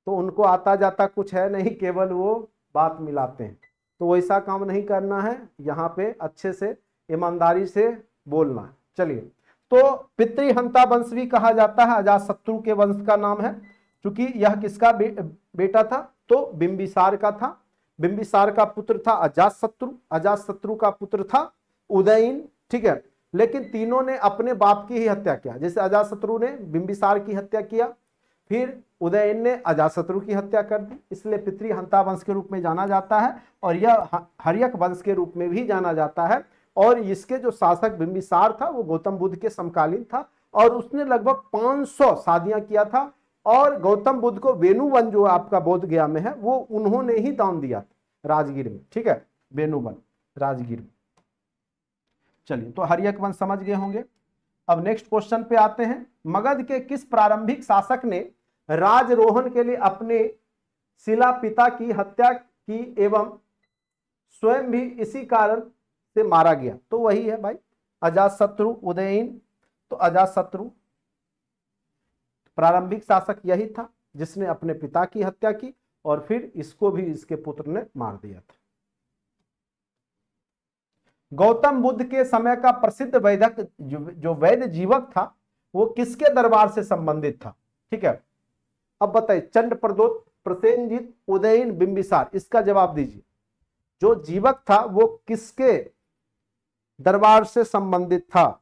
तो उनको आता जाता कुछ है नहीं, केवल वो बात मिलाते हैं। तो वैसा काम नहीं करना है, यहाँ पे अच्छे से ईमानदारी से बोलना है। चलिए, तो पितृहंता वंश भी कहा जाता है, अजातशत्रु के वंश का नाम है, क्योंकि यह किसका बेटा था? तो बिंबिसार का था। बिंबिसार का पुत्र था अजातशत्रु, अजातशत्रु का पुत्र था उदयन, ठीक है। लेकिन तीनों ने अपने बाप की ही हत्या किया। जैसे अजातशत्रु ने बिंबिसार की हत्या किया, फिर उदयन ने अजातशत्रु की हत्या कर दी, इसलिए पितृहंता वंश के रूप में जाना जाता है। और यह हर्यक वंश के रूप में भी जाना जाता है। और इसके जो शासक बिंबिसार था वो गौतम बुद्ध के समकालीन था, और उसने लगभग 500 शादियां किया था। और गौतम बुद्ध को वेणुवन जो आपका बोध गया में है वो उन्होंने ही दान दिया था राजगीर में, ठीक है, वेणुवन राजगीर में। चलिए, तो हर्यक वंश समझ गए होंगे। अब नेक्स्ट क्वेश्चन पे आते हैं। मगध के किस प्रारंभिक शासक ने राजरोहण के लिए अपने शिला पिता की हत्या की एवं स्वयं भी इसी कारण से मारा गया? तो वही है भाई, अजातशत्रु, उदयन। तो अजातशत्रु प्रारंभिक शासक यही था जिसने अपने पिता की हत्या की, और फिर इसको भी इसके पुत्र ने मार दिया था। गौतम बुद्ध के समय का प्रसिद्ध वैदक जो वैद्य जीवक था वो किसके दरबार से संबंधित था? ठीक है, अब बताइए, चंड प्रदोत, प्रसेनजीत, उदयन, बिंबिसार, इसका जवाब दीजिए। जो जीवक था वो किसके दरबार से संबंधित था?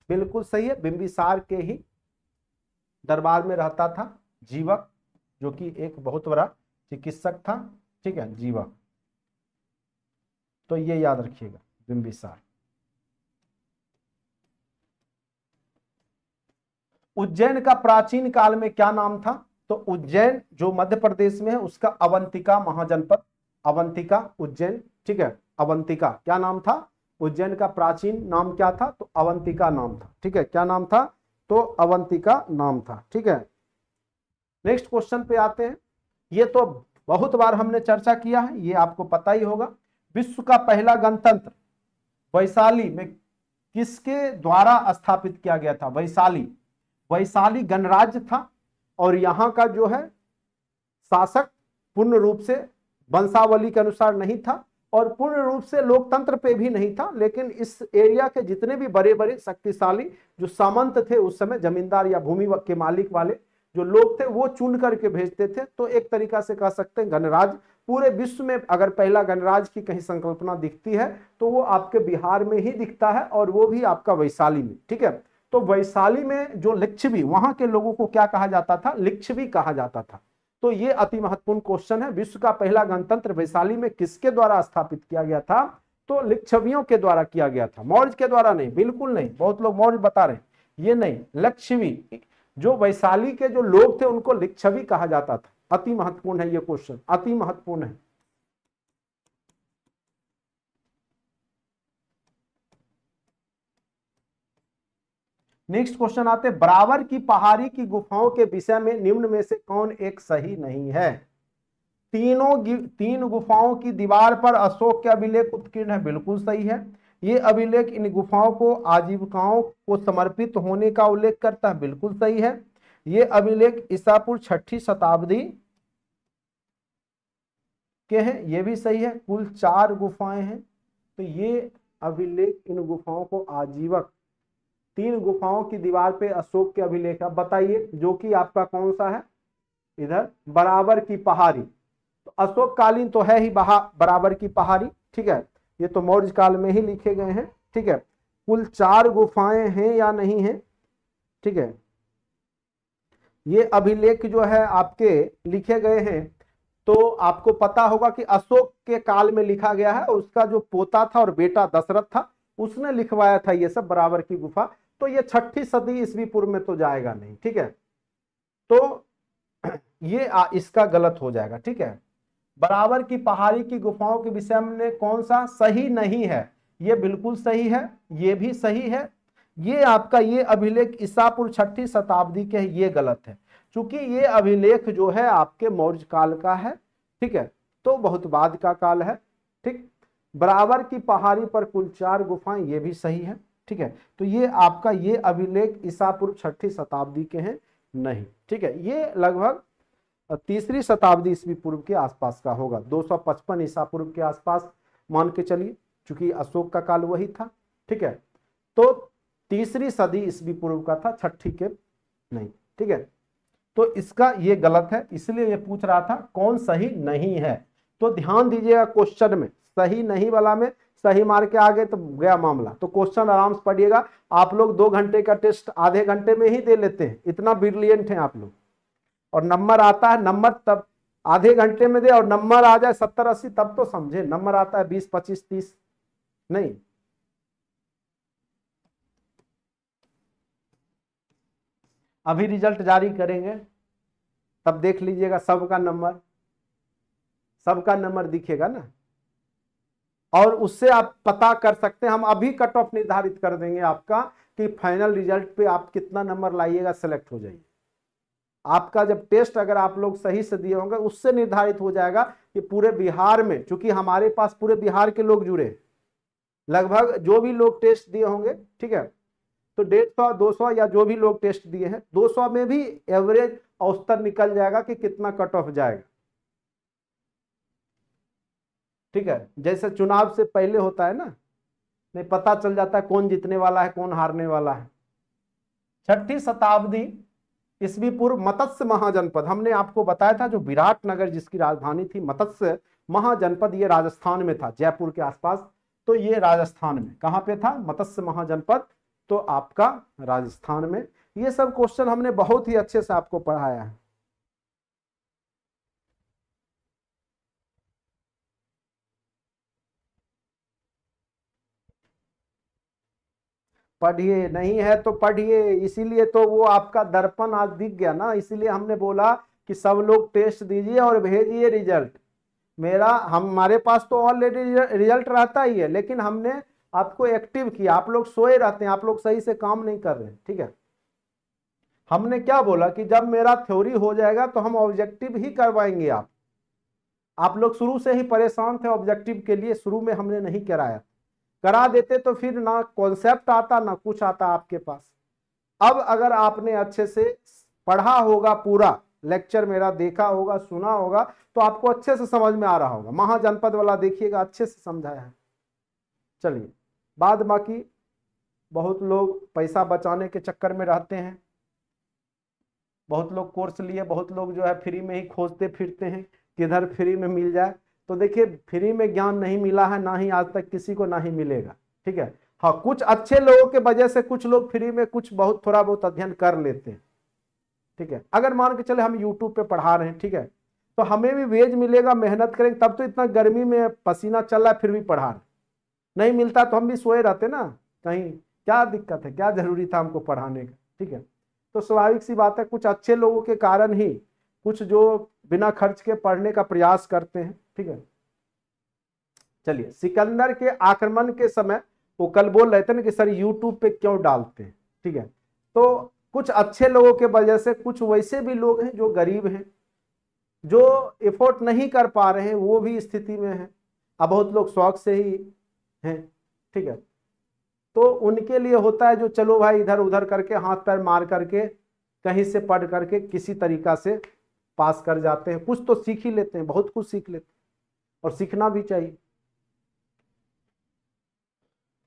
बिल्कुल सही है, बिंबिसार के ही दरबार में रहता था जीवक, जो कि एक बहुत बड़ा चिकित्सक था, ठीक है, जीवक। तो ये याद रखिएगा, बिंबिसार। उज्जैन का प्राचीन काल में क्या नाम था? तो उज्जैन जो मध्य प्रदेश में है उसका अवंतिका महाजनपद, अवंतिका उज्जैन, ठीक है, अवंतिका क्या नाम था? उज्जैन का प्राचीन नाम क्या था? तो अवंतिका नाम था, ठीक है। क्या नाम था? तो अवंतिका नाम था, ठीक है। नेक्स्ट क्वेश्चन पे आते हैं। ये तो बहुत बार हमने चर्चा किया है, ये आपको पता ही होगा। विश्व का पहला गणतंत्र वैशाली में किसके द्वारा स्थापित किया गया था? वैशाली, वैशाली गणराज्य था, और यहां का जो है शासक पूर्ण रूप से वंशावली के अनुसार नहीं था और पूर्ण रूप से लोकतंत्र पे भी नहीं था, लेकिन इस एरिया के जितने भी बड़े बड़े शक्तिशाली जो सामंत थे उस समय, जमींदार या भूमि के मालिक वाले जो लोग थे, वो चुन करके भेजते थे। तो एक तरीका से कह सकते हैं गणराज पूरे विश्व में अगर पहला गणराज की कहीं संकल्पना दिखती है तो वो आपके बिहार में ही दिखता है, और वो भी आपका वैशाली में। ठीक है, तो वैशाली में जो लिच्छवी, वहां के लोगों को क्या कहा जाता था? लिच्छवी कहा जाता था। तो ये अति महत्वपूर्ण क्वेश्चन है। विश्व का पहला गणतंत्र वैशाली में किसके द्वारा स्थापित किया गया था? तो लिच्छवियों के द्वारा किया गया था, मौर्य के द्वारा नहीं, बिल्कुल नहीं। बहुत लोग मौर्य बता रहे हैं, ये नहीं, लिच्छवी। जो वैशाली के जो लोग थे उनको लिच्छवी कहा जाता था। अति महत्वपूर्ण है ये क्वेश्चन, अति महत्वपूर्ण है। नेक्स्ट क्वेश्चन आते हैं, बराबर की पहाड़ी की गुफाओं के विषय में निम्न में से कौन एक सही नहीं है? तीन गुफाओं की दीवार पर अशोक के अभिलेख उत्कीर्ण है, बिल्कुल सही है। ये अभिलेख इन गुफाओं को आजीविकाओं को समर्पित होने का उल्लेख करता है, बिल्कुल सही है। ये अभिलेख ईसापुर 6ठी शताब्दी के हैं, ये भी सही है। कुल 4 गुफाएं हैं, तो ये अभिलेख इन गुफाओं को आजीवक, 3 गुफाओं की दीवार पे अशोक के अभिलेख। अब बताइए जो कि आपका कौन सा है? इधर बराबर की पहाड़ी, तो अशोक कालीन तो है ही बराबर की पहाड़ी। ठीक है, ये तो मौर्य काल में ही लिखे गए हैं। ठीक है, कुल 4 गुफाएं हैं या नहीं है? ठीक है, ये अभिलेख जो है आपके लिखे गए हैं, तो आपको पता होगा कि अशोक के काल में लिखा गया है। उसका जो पोता था और बेटा दशरथ था, उसने लिखवाया था ये सब बराबर की गुफा। तो ये 6ठी सदी ईस्वी पूर्व में तो जाएगा नहीं। ठीक है, तो ये इसका गलत हो जाएगा। ठीक है, बराबर की पहाड़ी की गुफाओं के विषय में कौन सा सही नहीं है? ये बिल्कुल सही है, ये भी सही है। ये आपका ये अभिलेख ईसापुर 6ठी शताब्दी के है, ये गलत है, क्योंकि ये अभिलेख जो है आपके मौर्य काल का है। ठीक है, तो बहुत बाद का काल है। ठीक, बराबर की पहाड़ी पर कुल 4 गुफाएं, ये भी सही है। ठीक है, तो ये आपका ये अभिलेख ईसापुर 6ठी शताब्दी के हैं नहीं। ठीक है, ये लगभग 3री शताब्दी ईस्वी पूर्व के आसपास का होगा, 255 ईसा पूर्व के आसपास मान के चलिए, क्योंकि अशोक का काल वही था। ठीक है, तो 3री सदी ईस्वी पूर्व का था, 6ठी के नहीं। ठीक है, तो इसका ये गलत है, इसलिए ये पूछ रहा था कौन सही नहीं है। तो ध्यान दीजिएगा क्वेश्चन में, सही नहीं वाला में सही मार के आगे तो गया मामला। तो क्वेश्चन आराम से पढ़िएगा। आप लोग 2 घंटे का टेस्ट आधे घंटे में ही दे लेते हैं, इतना ब्रिलियंट है आप लोग। और नंबर आता है, नंबर तब आधे घंटे में दे और नंबर आ जाए 70-80 तब तो समझे। नंबर आता है 20, 25, 30 नहीं। अभी रिजल्ट जारी करेंगे तब देख लीजिएगा, सबका नंबर दिखेगा ना, और उससे आप पता कर सकते हैं। हम अभी कट ऑफ निर्धारित कर देंगे आपका कि फाइनल रिजल्ट पे आप कितना नंबर लाइएगा, सेलेक्ट हो जाइए। आपका जब टेस्ट अगर आप लोग सही से दिए होंगे, उससे निर्धारित हो जाएगा कि पूरे बिहार में, चूंकि हमारे पास पूरे बिहार के लोग जुड़े, लगभग जो भी लोग टेस्ट दिए होंगे, ठीक है, तो 150, 200 या जो भी लोग टेस्ट दिए हैं, 200 में भी एवरेज औसतन निकल जाएगा कि कितना कट ऑफ जाएगा। ठीक है, जैसे चुनाव से पहले होता है ना, नहीं पता चल जाता है कौन जीतने वाला है कौन हारने वाला है। 6ठी शताब्दी ईस्वी पूर्व मत्स्य महाजनपद, हमने आपको बताया था, जो विराटनगर जिसकी राजधानी थी, मत्स्य महाजनपद ये राजस्थान में था, जयपुर के आसपास। तो ये राजस्थान में कहां पे था? मत्स्य महाजनपद, तो आपका राजस्थान में। ये सब क्वेश्चन हमने बहुत ही अच्छे से आपको पढ़ाया है। पढ़िए, नहीं है तो पढ़िए, इसीलिए तो वो आपका दर्पण आज दिख गया ना, इसीलिए हमने बोला कि सब लोग टेस्ट दीजिए और भेजिए रिजल्ट। हमारे पास तो ऑलरेडी रिजल्ट रहता ही है, लेकिन हमने आपको एक्टिव किया। आप लोग सोए रहते हैं, आप लोग सही से काम नहीं कर रहे हैं। ठीक है, हमने क्या बोला कि जब मेरा थ्योरी हो जाएगा तो हम ऑब्जेक्टिव ही करवाएंगे। आप लोग शुरू से ही परेशान थे ऑब्जेक्टिव के लिए, शुरू में हमने नहीं कराया, करा देते तो फिर ना कॉन्सेप्ट आता ना कुछ आता आपके पास। अब अगर आपने अच्छे से पढ़ा होगा पूरा, लेक्चर मेरा देखा होगा, सुना होगा, तो आपको अच्छे से समझ में आ रहा होगा। महाजनपद वाला देखिएगा, अच्छे से समझाया है। चलिए, बाद बाकी बहुत लोग पैसा बचाने के चक्कर में रहते हैं, बहुत लोग कोर्स लिए, बहुत लोग जो है फ्री में ही खोजते फिरते हैं किधर फ्री में मिल जाए। तो देखिए, फ्री में ज्ञान नहीं मिला है, ना ही आज तक किसी को, ना ही मिलेगा। ठीक है, हाँ, कुछ अच्छे लोगों के वजह से कुछ लोग फ्री में कुछ बहुत थोड़ा बहुत अध्ययन कर लेते हैं। ठीक है, अगर मान के चले हम यूट्यूब पे पढ़ा रहे हैं, ठीक है, तो हमें भी वेज मिलेगा, मेहनत करेंगे तब तो। इतना गर्मी में पसीना चल रहा है फिर भी पढ़ा रहे, नहीं मिलता तो हम भी सोए रहते ना कहीं, क्या दिक्कत है, क्या जरूरी था हमको पढ़ाने का। ठीक है, तो स्वाभाविक सी बात है, कुछ अच्छे लोगों के कारण ही कुछ जो बिना खर्च के पढ़ने का प्रयास करते हैं। ठीक है, चलिए, सिकंदर के आक्रमण के समय वो कल बोल रहे थे ना कि सर यूट्यूब पे क्यों डालते हैं। ठीक है, तो कुछ अच्छे लोगों के वजह से कुछ वैसे भी लोग हैं जो गरीब हैं, जो एफोर्ट नहीं कर पा रहे हैं, वो भी स्थिति में है। अब बहुत लोग शौक से ही हैं। ठीक है, तो उनके लिए होता है जो चलो भाई इधर उधर करके हाथ पैर मार करके कहीं से पढ़ करके किसी तरीका से पास कर जाते हैं, कुछ तो सीख ही लेते हैं, बहुत कुछ सीख लेते हैं, और सीखना भी चाहिए।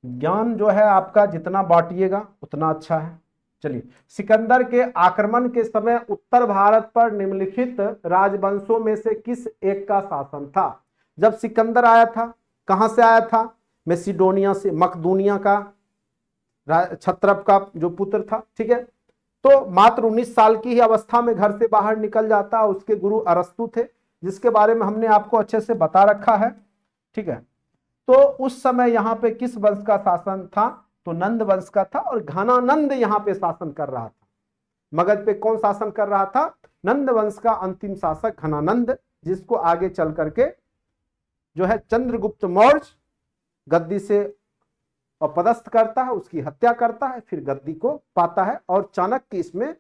ज्ञान जो है आपका जितना बांटिएगा उतना अच्छा है। चलिए, सिकंदर के आक्रमण के समय उत्तर भारत पर निम्नलिखित राजवंशों में से किस एक का शासन था? जब सिकंदर आया था, कहां से आया था? मैसिडोनिया से, मकदूनिया का क्षत्रप का जो पुत्र था। ठीक है, तो मात्र 19 साल की ही अवस्था में घर से बाहर निकल जाता। उसके गुरु अरस्तु थे, जिसके बारे में हमने आपको अच्छे से बता रखा है। ठीक है, तो उस समय यहाँ पे किस वंश का शासन था? तो नंद वंश का था, और घनानंद यहाँ पे शासन कर रहा था। मगध पे कौन शासन कर रहा था? नंद वंश का अंतिम शासक घनानंद, जिसको आगे चल करके जो है चंद्रगुप्त मौर्य गद्दी से अपदस्थ करता है, उसकी हत्या करता है, फिर गद्दी को पाता है, और चाणक्य इसमें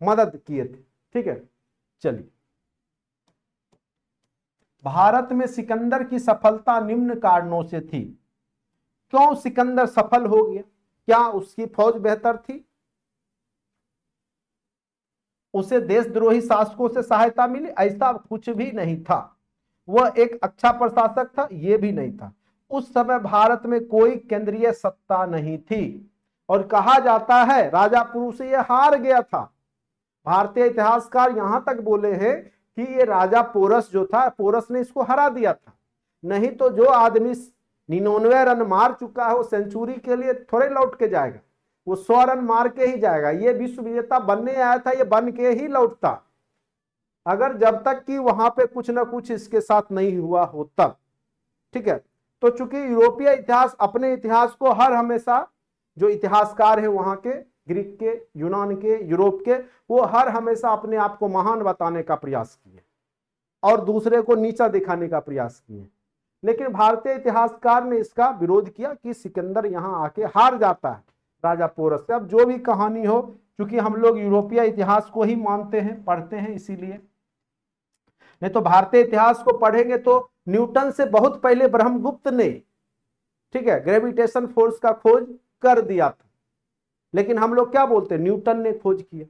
मदद किए थे। ठीक है, चलिए, भारत में सिकंदर की सफलता निम्न कारणों से थी। क्यों सिकंदर सफल हो गया? क्या उसकी फौज बेहतर थी? उसे देशद्रोही शासकों से सहायता मिली? ऐसा कुछ भी नहीं था। वह एक अच्छा प्रशासक था? यह भी नहीं था। उस समय भारत में कोई केंद्रीय सत्ता नहीं थी, और कहा जाता है राजा पुरु से यह हार गया था। भारतीय इतिहासकार यहां तक बोले हैं कि ये राजा पोरस जो था, पोरस ने इसको हरा दिया था। नहीं तो जो आदमी 99 रन मार चुका है वो सेंचुरी के लिए थोड़े लौट के जाएगा, वो 100 रन मार के ही जाएगा। ये विश्व विजेता बनने आया था, ये बन के ही लौटता, अगर जब तक कि वहां पे कुछ ना कुछ इसके साथ नहीं हुआ हो तब। ठीक है, तो चूंकि यूरोपीय इतिहास अपने इतिहास को हर हमेशा, जो इतिहासकार है वहां के, ग्रीक के, यूनान के, यूरोप के, वो हर हमेशा अपने आप को महान बताने का प्रयास किए और दूसरे को नीचा दिखाने का प्रयास किए। लेकिन भारतीय इतिहासकार ने इसका विरोध किया कि सिकंदर यहां आके हार जाता है राजा पोरस से। अब जो भी कहानी हो, क्योंकि हम लोग यूरोपीय इतिहास को ही मानते हैं, पढ़ते हैं, इसीलिए। नहीं तो भारतीय इतिहास को पढ़ेंगे तो न्यूटन से बहुत पहले ब्रह्मगुप्त ने, ठीक है, ग्रेविटेशन फोर्स का खोज कर दिया था। लेकिन हम लोग क्या बोलते हैं? न्यूटन ने खोज किया,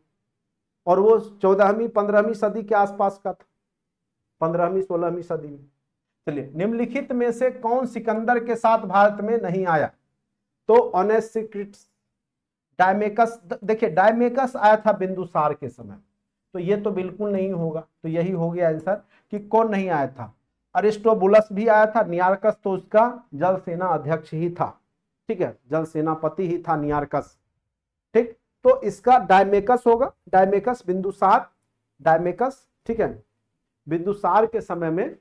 और वो 14वीं 15वीं सदी के आसपास का था, 15वीं 16वीं सदी में। चलिए, निम्नलिखित में से कौन सिकंदर के साथ भारत में नहीं आया? तो ओनेसिक्रिटस, डायमेकस। देखिए, डायमेकस आया था बिंदुसार के समय, तो ये तो बिल्कुल नहीं होगा, तो यही हो गया आंसर कि कौन नहीं आया था। अरिस्टोबुलस भी आया था। नियारकस तो उसका जल सेना अध्यक्ष ही था, ठीक है, जल सेनापति ही था नियारकस। ठीक, तो इसका डायमेकस होगा, डायमेकस बिंदुसार, डायमेकस, ठीक है, बिंदुसार के समय में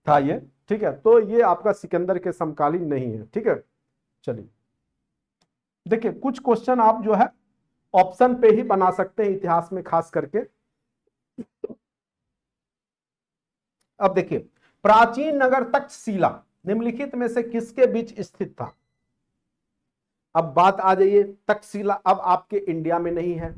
था ये। ठीक है, तो ये आपका सिकंदर के समकालीन नहीं है। ठीक है, चलिए, देखिए कुछ क्वेश्चन आप जो है ऑप्शन पे ही बना सकते हैं इतिहास में खास करके। अब देखिए, प्राचीन नगर तक्षशिला निम्नलिखित में से किसके बीच स्थित था? अब बात आ जाइए, तक्षशिला अब आपके इंडिया में नहीं है,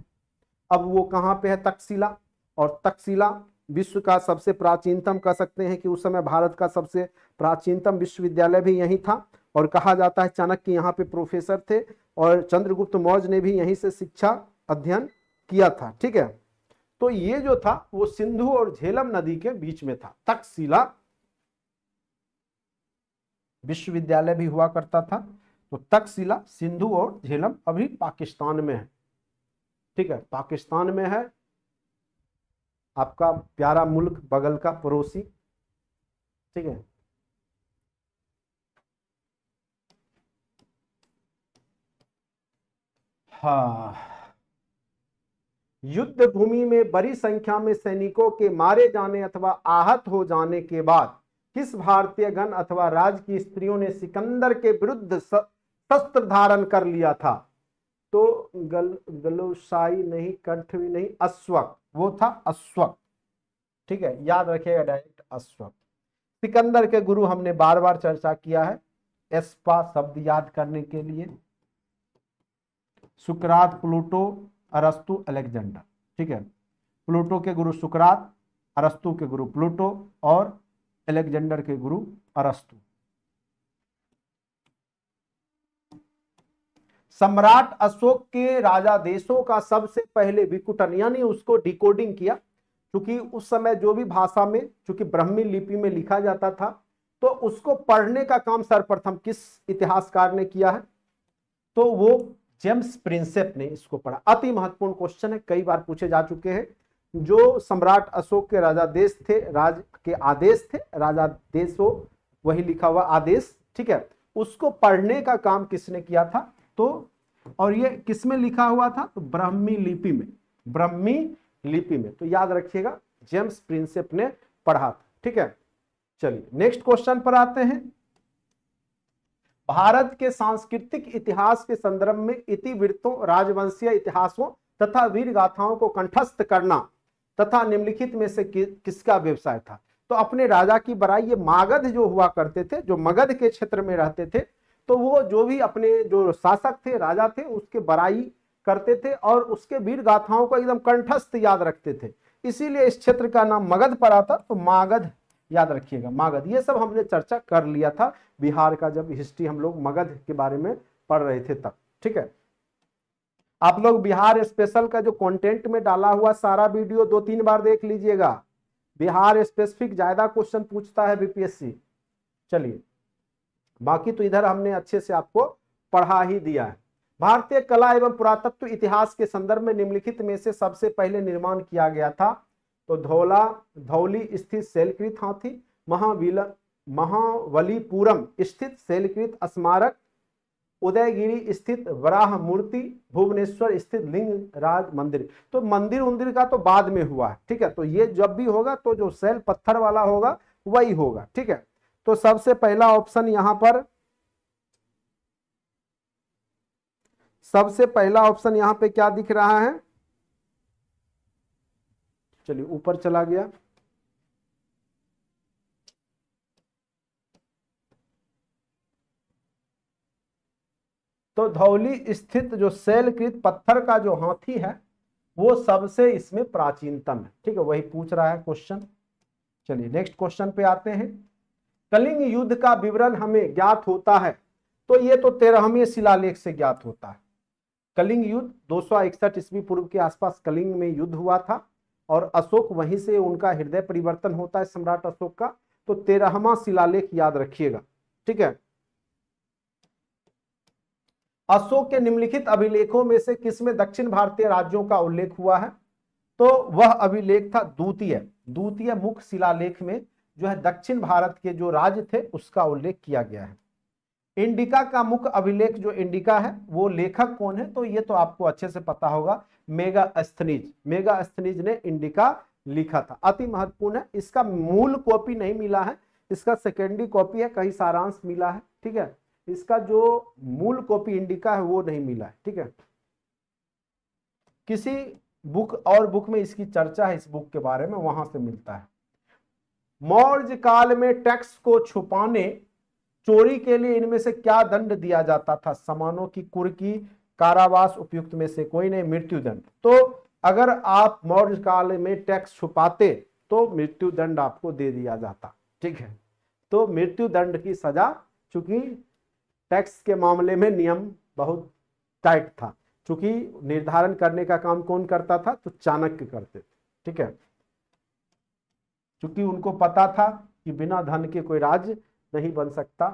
अब वो कहां पे है? तक्षशिला। और तक्षशिला विश्व का सबसे प्राचीनतम, कह सकते हैं कि उस समय भारत का सबसे प्राचीनतम विश्वविद्यालय भी यही था, और कहा जाता है चाणक्य यहाँ पे प्रोफेसर थे, और चंद्रगुप्त मौर्य ने भी यहीं से शिक्षा अध्ययन किया था। ठीक है, तो ये जो था वो सिंधु और झेलम नदी के बीच में था। तक्षशिला विश्वविद्यालय भी हुआ करता था। तो तक्षशिला, सिंधु और झेलम अभी पाकिस्तान में है। ठीक है, पाकिस्तान में है, आपका प्यारा मुल्क, बगल का पड़ोसी। ठीक है, हाँ, युद्ध भूमि में बड़ी संख्या में सैनिकों के मारे जाने अथवा आहत हो जाने के बाद किस भारतीय गण अथवा राज्य की स्त्रियों ने सिकंदर के विरुद्ध शस्त्र धारण कर लिया था? तो गलुसाई नहीं, कंठवी नहीं, अश्वक, वो था अश्वक। ठीक है, याद रखिएगा डायरेक्ट अश्वक। सिकंदर के गुरु हमने बार बार चर्चा किया है, एस्पा शब्द याद करने के लिए। सुकरात, प्लूटो, अरस्तु, अलेक्जेंडर। ठीक है, प्लूटो के गुरु सुकरात, अरस्तु के गुरु प्लूटो और अलेक्जेंडर के गुरु अरस्तु। सम्राट अशोक के राजादेशों का सबसे पहले विकुटन यानी उसको डिकोडिंग किया, क्योंकि उस समय जो भी भाषा में, चूंकि ब्राह्मी लिपि में लिखा जाता था, तो उसको पढ़ने का काम सर्वप्रथम किस इतिहासकार ने किया है? तो वो जेम्स प्रिंसेप ने इसको पढ़ा। अति महत्वपूर्ण क्वेश्चन है, कई बार पूछे जा चुके हैं। जो सम्राट अशोक के राजादेश थे, राज के आदेश थे, राजादेश हो वही लिखा हुआ आदेश। ठीक है, उसको पढ़ने का काम किसने किया था? तो और ये किसमें लिखा हुआ था? तो ब्राह्मी लिपि में, ब्राह्मी लिपि में। तो याद रखिएगा, जेम्स प्रिंसेप ने पढ़ा था। ठीक है, चलिए नेक्स्ट क्वेश्चन पर आते हैं। भारत के सांस्कृतिक इतिहास के संदर्भ में इतिवृत्तों, राजवंशीय इतिहासों तथा वीर गाथाओं को कंठस्थ करना तथा निम्नलिखित में से किसका व्यवसाय था? तो अपने राजा की बड़ाई ये मागध जो हुआ करते थे, जो मगध के क्षेत्र में रहते थे, तो वो जो भी अपने जो शासक थे, राजा थे, उसके बड़ाई करते थे और उसके वीर गाथाओं को एकदम कंठस्थ याद रखते थे। इसीलिए इस क्षेत्र का नाम मगध पड़ा था। तो मागध याद रखिएगा, मागध। ये सब हमने चर्चा कर लिया था बिहार का, जब हिस्ट्री हम लोग मगध के बारे में पढ़ रहे थे तब। ठीक है, आप लोग बिहार स्पेशल का जो कंटेंट में डाला हुआ सारा वीडियो 2-3 बार देख लीजिएगा। बिहार स्पेसिफिक ज्यादा क्वेश्चन पूछता है बीपीएससी। चलिए, बाकी तो इधर हमने अच्छे से आपको पढ़ा ही दिया है। भारतीय कला एवं पुरातत्व इतिहास के संदर्भ में निम्नलिखित में से सबसे पहले निर्माण किया गया था? तो धौली स्थित शैलकृत हाथी, महाबलीपुरम स्थित शैलकृत स्मारक, उदयगिरी स्थित वराह मूर्ति, भुवनेश्वर स्थित लिंगराज मंदिर। तो मंदिर का तो बाद में हुआ है। ठीक है, तो ये जब भी होगा तो जो शैल पत्थर वाला होगा वही होगा। ठीक है, तो सबसे पहला ऑप्शन यहां पर, सबसे पहला ऑप्शन यहां पे क्या दिख रहा है? चलिए ऊपर चला गया। तो धौली स्थित जो शैलकृत पत्थर का जो हाथी है वो सबसे इसमें प्राचीनतम है। ठीक है, वही पूछ रहा है क्वेश्चन। चलिए नेक्स्ट क्वेश्चन पे आते हैं। कलिंग युद्ध का विवरण हमें ज्ञात होता है? तो ये तो 13वें शिलालेख से ज्ञात होता है। कलिंग युद्ध 261 ईस्वी पूर्व के आसपास कलिंग में युद्ध हुआ था और अशोक वहीं से उनका हृदय परिवर्तन होता है, सम्राट अशोक का। तो 13वां शिलालेख याद रखिएगा। ठीक है, अशोक के निम्नलिखित अभिलेखों में से किसमें दक्षिण भारतीय राज्यों का उल्लेख हुआ है? तो वह अभिलेख था द्वितीय मुख्य शिलालेख में जो है दक्षिण भारत के जो राज्य थे उसका उल्लेख किया गया है। इंडिका का मुख्य अभिलेख जो इंडिका है वो लेखक कौन है? तो ये तो आपको अच्छे से पता होगा, मेगास्थनीज ने इंडिका लिखा था। अति महत्वपूर्ण है, इसका मूल कॉपी नहीं मिला है, इसका सेकेंडरी कॉपी है, कहीं सारांश मिला है। ठीक है, इसका जो मूल कॉपी इंडिका है वो नहीं मिला है। ठीक है, किसी बुक में इसकी चर्चा है, इस बुक के बारे में, वहां से मिलता है। मौर्य काल में टैक्स को छुपाने, चोरी के लिए इनमें से क्या दंड दिया जाता था? समानों की कुर्की, कारावास, उपयुक्त में से कोई नहीं, मृत्युदंड। तो अगर आप मौर्य काल में टैक्स छुपाते तो मृत्युदंड आपको दे दिया जाता। ठीक है, तो मृत्युदंड की सजा, चूंकि टैक्स के मामले में नियम बहुत टाइट था, चूंकि निर्धारण करने का काम कौन करता था? तो चाणक्य करते थे। ठीक है, क्योंकि उनको पता था कि बिना धन के कोई राज्य नहीं बन सकता।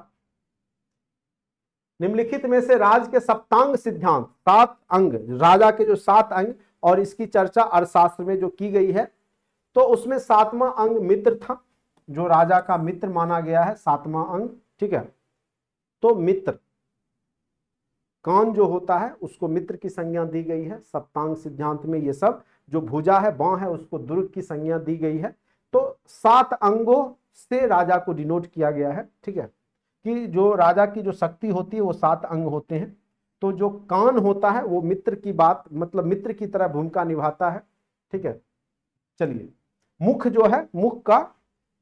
निम्नलिखित में से राज के सप्तांग सिद्धांत, 7 अंग, राजा के जो 7 अंग, और इसकी चर्चा अर्थशास्त्र में जो की गई है, तो उसमें 7वां अंग मित्र था, जो राजा का मित्र माना गया है, 7वां अंग। ठीक है, तो मित्र, कान जो होता है उसको मित्र की संज्ञा दी गई है सप्तांग सिद्धांत में। ये सब जो भुजा है, बाँ है, उसको दुर्ग की संज्ञा दी गई है। तो 7 अंगों से राजा को डिनोट किया गया है। ठीक है, कि जो राजा की जो शक्ति होती है वो 7 अंग होते हैं। तो जो कान होता है वो मित्र की बात, मतलब मित्र की तरह भूमिका निभाता है। ठीक है, चलिए, मुख जो है, मुख का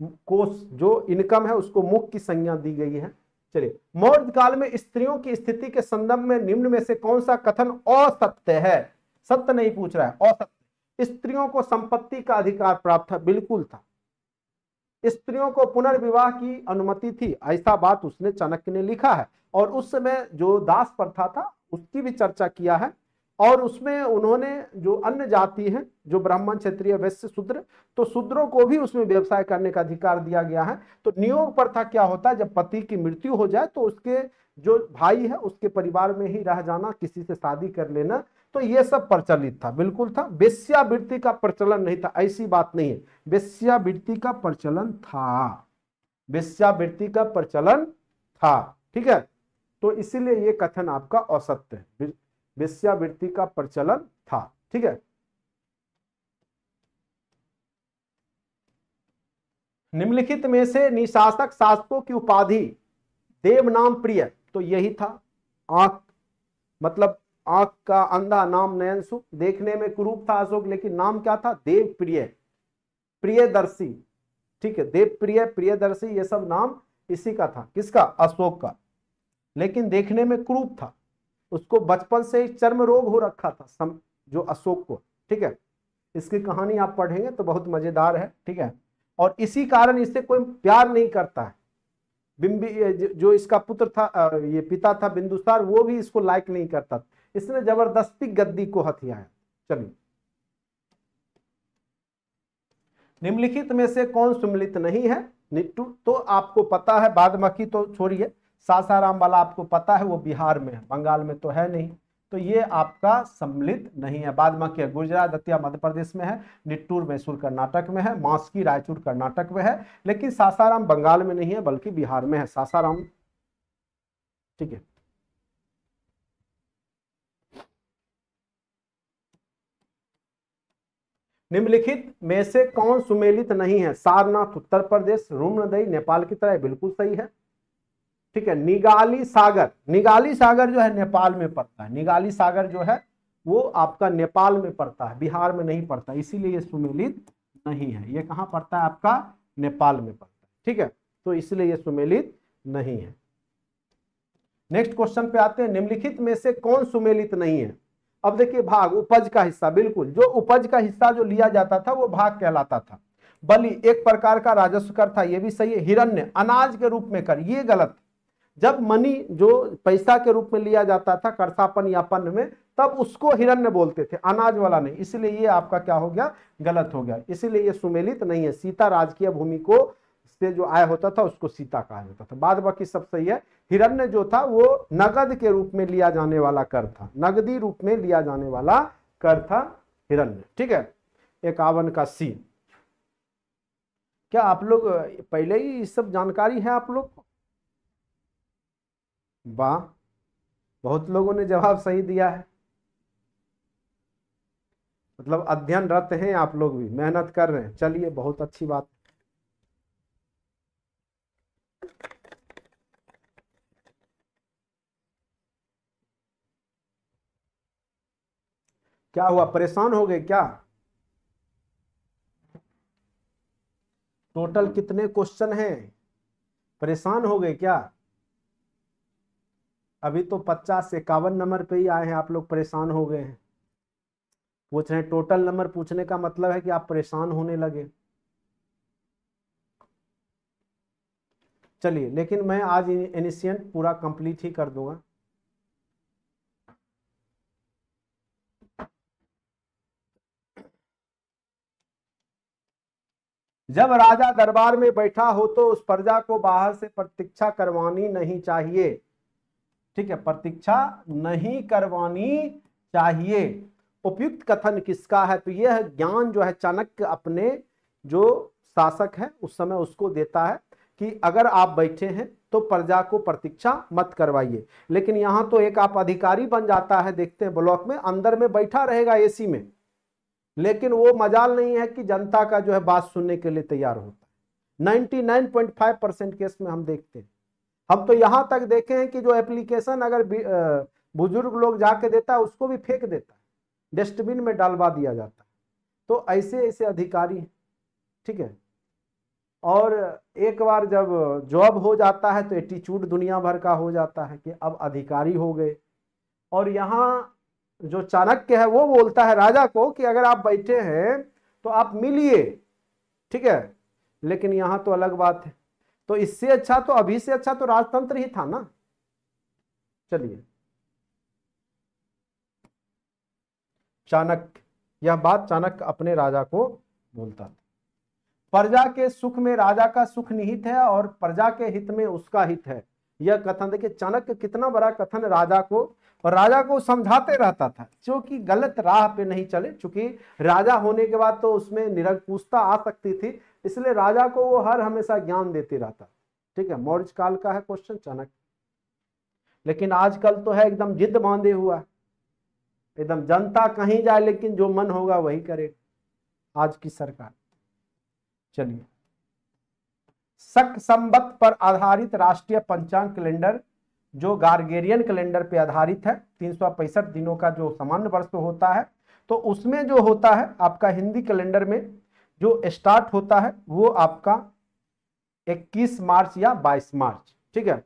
कोष जो इनकम है उसको मुख की संज्ञा दी गई है। चलिए, मौर्य काल में स्त्रियों की स्थिति के संदर्भ में निम्न में से कौन सा कथन असत्य है? सत्य नहीं पूछ रहा है, असत्य। स्त्रियों को संपत्ति का अधिकार प्राप्त था, बिल्कुल था। स्त्रियों को पुनर्विवाह की अनुमति थी, ऐसा बात उसने चाणक्य ने लिखा है। और उस समय जो दास प्रथा था उसकी भी चर्चा किया है। और उसमें उन्होंने जो अन्य जाति है, जो ब्राह्मण, क्षत्रिय, वैश्य, शूद्र, तो शूद्रों को भी उसमें व्यवसाय करने का अधिकार दिया गया है। तो नियोग प्रथा क्या होता है, जब पति की मृत्यु हो जाए तो उसके जो भाई है उसके परिवार में ही रह जाना, किसी से शादी कर लेना, तो ये सब प्रचलित था, बिल्कुल था। वेश्यावृत्ति का प्रचलन नहीं था, ऐसी बात नहीं है, वेश्यावृत्ति का प्रचलन था, वेश्यावृत्ति का प्रचलन था। ठीक है, तो इसीलिए ये कथन आपका असत्य है, वेश्यावृत्ति का प्रचलन था। ठीक है, निम्नलिखित में से निशासक शासकों की उपाधि देव नाम प्रिय, तो यही था। आंख, मतलब आंख का अंधा, नाम नयन सुख, देखने में कुरूप था अशोक, लेकिन नाम क्या था? देव प्रिय, प्रियदर्शी। ठीक है, देव प्रिय, प्रियदर्शी, ये सब नाम इसी का था। किसका? अशोक का। लेकिन देखने में कुरूप था, उसको बचपन से ही चर्म रोग हो रखा था जो अशोक को। ठीक है, इसकी कहानी आप पढ़ेंगे तो बहुत मजेदार है। ठीक है, और इसी कारण इससे कोई प्यार नहीं करता है। बिंबी जो इसका पुत्र था, ये पिता था बिंदुसार, वो भी इसको लाइक नहीं करता। इसने जबरदस्ती गद्दी को हथियाया। चलिए, निम्नलिखित में से कौन सम्मिलित नहीं है? निट्टू तो आपको पता है, बादमकी तो छोड़िए, सासाराम वाला आपको पता है, वो बिहार में है, बंगाल में तो है नहीं। तो ये आपका सम्मिलित नहीं है। बादमकी गुजरात, दतिया मध्य प्रदेश में है, निट्टूर मैसूर कर्नाटक में है, मास्की रायचूर कर्नाटक में है, लेकिन सासाराम बंगाल में नहीं है बल्कि बिहार में है सासाराम। ठीक है, निम्नलिखित में से कौन सुमेलित नहीं है? सारनाथ उत्तर प्रदेश, रूमनदई नेपाल की तरह, बिल्कुल सही है। ठीक है, निगाली सागर, निगाली सागर जो है नेपाल में पड़ता है, निगाली सागर जो है वो आपका नेपाल में पड़ता है, बिहार में नहीं पड़ता, इसीलिए ये सुमेलित नहीं है। ये कहाँ पड़ता है? आपका नेपाल में पड़ता है। ठीक है, तो इसलिए ये सुमेलित नहीं है। नेक्स्ट क्वेश्चन पे आते हैं, निम्नलिखित में से कौन सुमेलित नहीं है? अब देखिए, भाग, उपज का हिस्सा, बिल्कुल, जो उपज का हिस्सा जो लिया जाता था वो भाग कहलाता था। बलि एक प्रकार का राजस्व कर था, ये भी सही है। हिरण्य अनाज के रूप में कर, ये गलत। जब मनी जो पैसा के रूप में लिया जाता था कर्तापन या पन्न में, तब उसको हिरण्य बोलते थे, अनाज वाला नहीं, इसलिए ये आपका क्या हो गया? गलत हो गया, इसलिए ये सुमेलित नहीं है। सीता राजकीय भूमि को से जो आय होता था उसको सीता कहा जाता था। बाद बाकी सब सही है। हिरण्य जो था वो नगद के रूप में लिया जाने वाला कर था, नगदी रूप में लिया जाने वाला कर था हिरण्य। ठीक है, 51 का सी। क्या आप लोग पहले ही सब जानकारी है आप लोग? वाह, बहुत लोगों ने जवाब सही दिया है, मतलब अध्ययनरत हैं आप लोग, भी मेहनत कर रहे हैं। चलिए, बहुत अच्छी बात। क्या हुआ, परेशान हो गए क्या? टोटल कितने क्वेश्चन हैं? परेशान हो गए क्या? अभी तो 50 से 51 नंबर पे ही आए हैं, आप लोग परेशान हो गए हैं। पूछ रहे हैं, टोटल नंबर पूछने का मतलब है कि आप परेशान होने लगे। चलिए, लेकिन मैं आज एनिशिएंट पूरा कंप्लीट ही कर दूंगा। जब राजा दरबार में बैठा हो तो उस प्रजा को बाहर से प्रतीक्षा करवानी नहीं चाहिए। ठीक है, प्रतीक्षा नहीं करवानी चाहिए। उपयुक्त कथन किसका है? तो यह ज्ञान जो है चाणक्य अपने जो शासक है उस समय उसको देता है कि अगर आप बैठे हैं तो प्रजा को प्रतीक्षा मत करवाइए। लेकिन यहां तो एक आप अधिकारी बन जाता है, देखते हैं ब्लॉक में अंदर में बैठा रहेगा एसी में, लेकिन वो मजाल नहीं है कि जनता का जो है बात सुनने के लिए तैयार होता है। 99.5% केस में हम देखते हैं। हम तो यहां तक देखे हैं कि जो एप्लीकेशन अगर बुजुर्ग लोग जाके देता है उसको भी फेंक देता है, डस्टबिन में डालवा दिया जाता है। तो ऐसे ऐसे अधिकारी, ठीक है। और एक बार जब जॉब हो जाता है तो एटीट्यूड दुनिया भर का हो जाता है कि अब अधिकारी हो गए। और यहाँ जो चाणक्य है वो बोलता है राजा को कि अगर आप बैठे हैं तो आप मिलिए, ठीक है। लेकिन यहां तो अलग बात है। तो इससे अच्छा तो अभी से अच्छा तो राजतंत्र ही था ना। चलिए, चाणक्य, यह बात चाणक्य अपने राजा को बोलता था। प्रजा के सुख में राजा का सुख निहित है और प्रजा के हित में उसका हित है। यह कथन देखिए, चाणक्य कितना बड़ा कथन राजा को, और राजा को समझाते रहता था क्योंकि गलत राह पे नहीं चले। चूंकि राजा होने के बाद तो उसमें निरंकुशता आ सकती थी, इसलिए राजा को वो हर हमेशा ज्ञान देते रहता। ठीक है, मौर्य काल का है क्वेश्चन चाणक्य। लेकिन आजकल तो है एकदम जिद बांधे हुआ, एकदम जनता कहीं जाए लेकिन जो मन होगा वही करेगा आज की सरकार। चलिए, शक संवत पर आधारित राष्ट्रीय पंचांग कैलेंडर जो गार्गेरियन कैलेंडर पे आधारित है, 365 दिनों का जो सामान्य वर्ष होता है, तो उसमें जो होता है आपका हिंदी कैलेंडर में जो स्टार्ट होता है वो आपका 21 मार्च या 22 मार्च। ठीक है,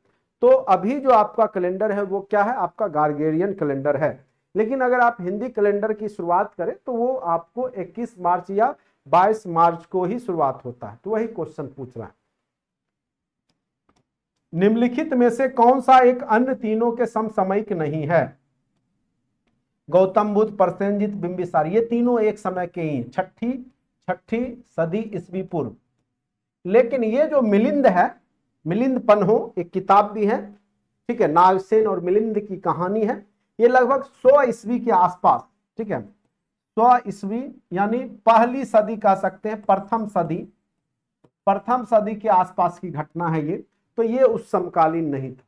तो अभी जो आपका कैलेंडर है वो क्या है? आपका गार्गेरियन कैलेंडर है। लेकिन अगर आप हिंदी कैलेंडर की शुरुआत करें तो वो आपको 21 मार्च या 22 मार्च को ही शुरुआत होता है। तो वही क्वेश्चन पूछ रहा है, निम्नलिखित में से कौन सा एक अन्य तीनों के समसामयिक नहीं है? गौतम बुद्ध, प्रसेनजीत, बिंबिसार, ये तीनों एक समय के ही, छठी सदी ईस्वी पूर्व। लेकिन ये जो मिलिंद है, मिलिंद पन्हो, एक किताब भी है, ठीक है, नागसेन और मिलिंद की कहानी है। ये लगभग 100 ईस्वी के आसपास, ठीक है, 100 ईस्वी यानी पहली सदी कह सकते हैं, प्रथम सदी के आसपास की घटना है ये। तो ये उस समकालीन नहीं था।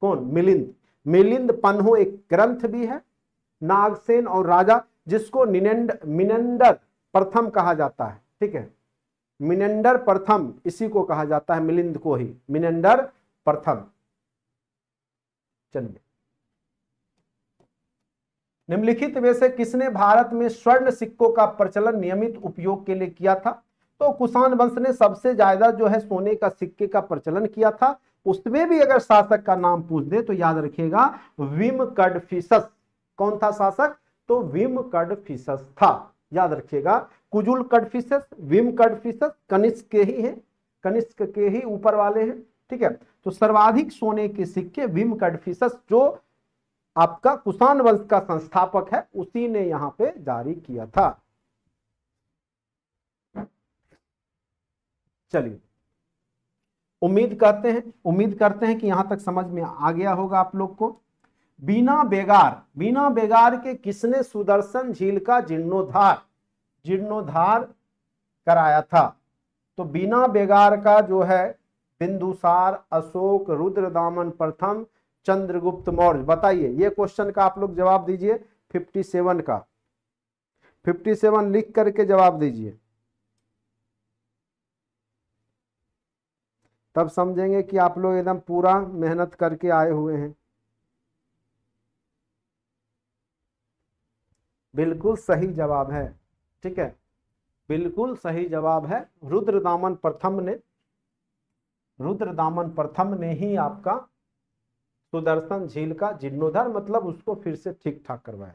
कौन? मिलिंद। मिलिंद पन्हो एक ग्रंथ भी है, नागसेन और राजा, जिसको मिनेंडर प्रथम कहा जाता है। ठीक है, मिनेंडर प्रथम, इसी को कहा जाता है, मिलिंद को ही मिनेंडर प्रथम। चलिए, निम्नलिखित में से किसने भारत में स्वर्ण सिक्कों का प्रचलन नियमित उपयोग के लिए किया था? तो कुषाण वंश ने सबसे ज्यादा जो है सोने का सिक्के का प्रचलन किया था। उसमें भी अगर शासक का नाम पूछ दे तो याद रखिएगा विमकड़फिसस। कौन था शासक? तो विमकड़फिसस था, याद रखिएगा। कुजुल कड़फिसस, विमकड़फिसस कनिष्क के ही हैं, कनिष्क के ही ऊपर वाले हैं। ठीक है, तो सर्वाधिक सोने के सिक्के विमकड़फिसस जो आपका कुषाण वंश का संस्थापक है उसी ने यहां पे जारी किया था। चलिए, उम्मीद करते हैं कि यहां तक समझ में आ गया होगा आप लोग को। बीना बेगार के किसने सुदर्शन झील का जीर्णोद्धार कराया था? तो बीना बेगार का जो है बिंदुसार, अशोक, रुद्रदामन प्रथम, चंद्रगुप्त मौर्य। बताइए, ये क्वेश्चन का आप लोग जवाब दीजिए। 57 का 57 लिख करके जवाब दीजिए, तब समझेंगे कि आप लोग एकदम पूरा मेहनत करके आए हुए हैं। बिल्कुल सही जवाब है, ठीक है, बिल्कुल सही जवाब है। रुद्रदामन प्रथम ने ही आपका सुदर्शन झील का जीर्णोद्धार, मतलब उसको फिर से ठीक ठाक करवाया।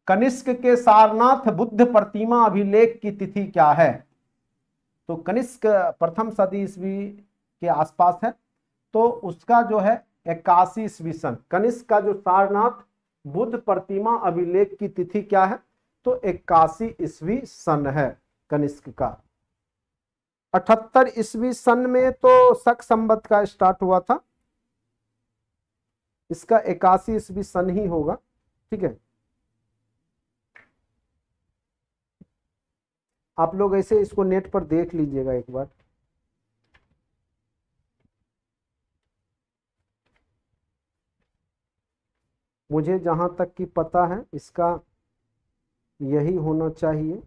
कनिष्क के सारनाथ बुद्ध प्रतिमा अभिलेख की तिथि क्या है? तो कनिष्क प्रथम सदी ईस्वी के आसपास है, तो उसका जो है 81 ईस्वी सन। कनिष्क का जो सारनाथ बुद्ध प्रतिमा अभिलेख की तिथि क्या है? तो 81 ईस्वी सन है। कनिष्क का। 78 ईस्वी सन में तो शक संवत का स्टार्ट हुआ था, इसका 81 ईस्वी सन ही होगा। ठीक है, आप लोग ऐसे इसको नेट पर देख लीजिएगा एक बार। मुझे जहां तक कि पता है इसका यही होना चाहिए।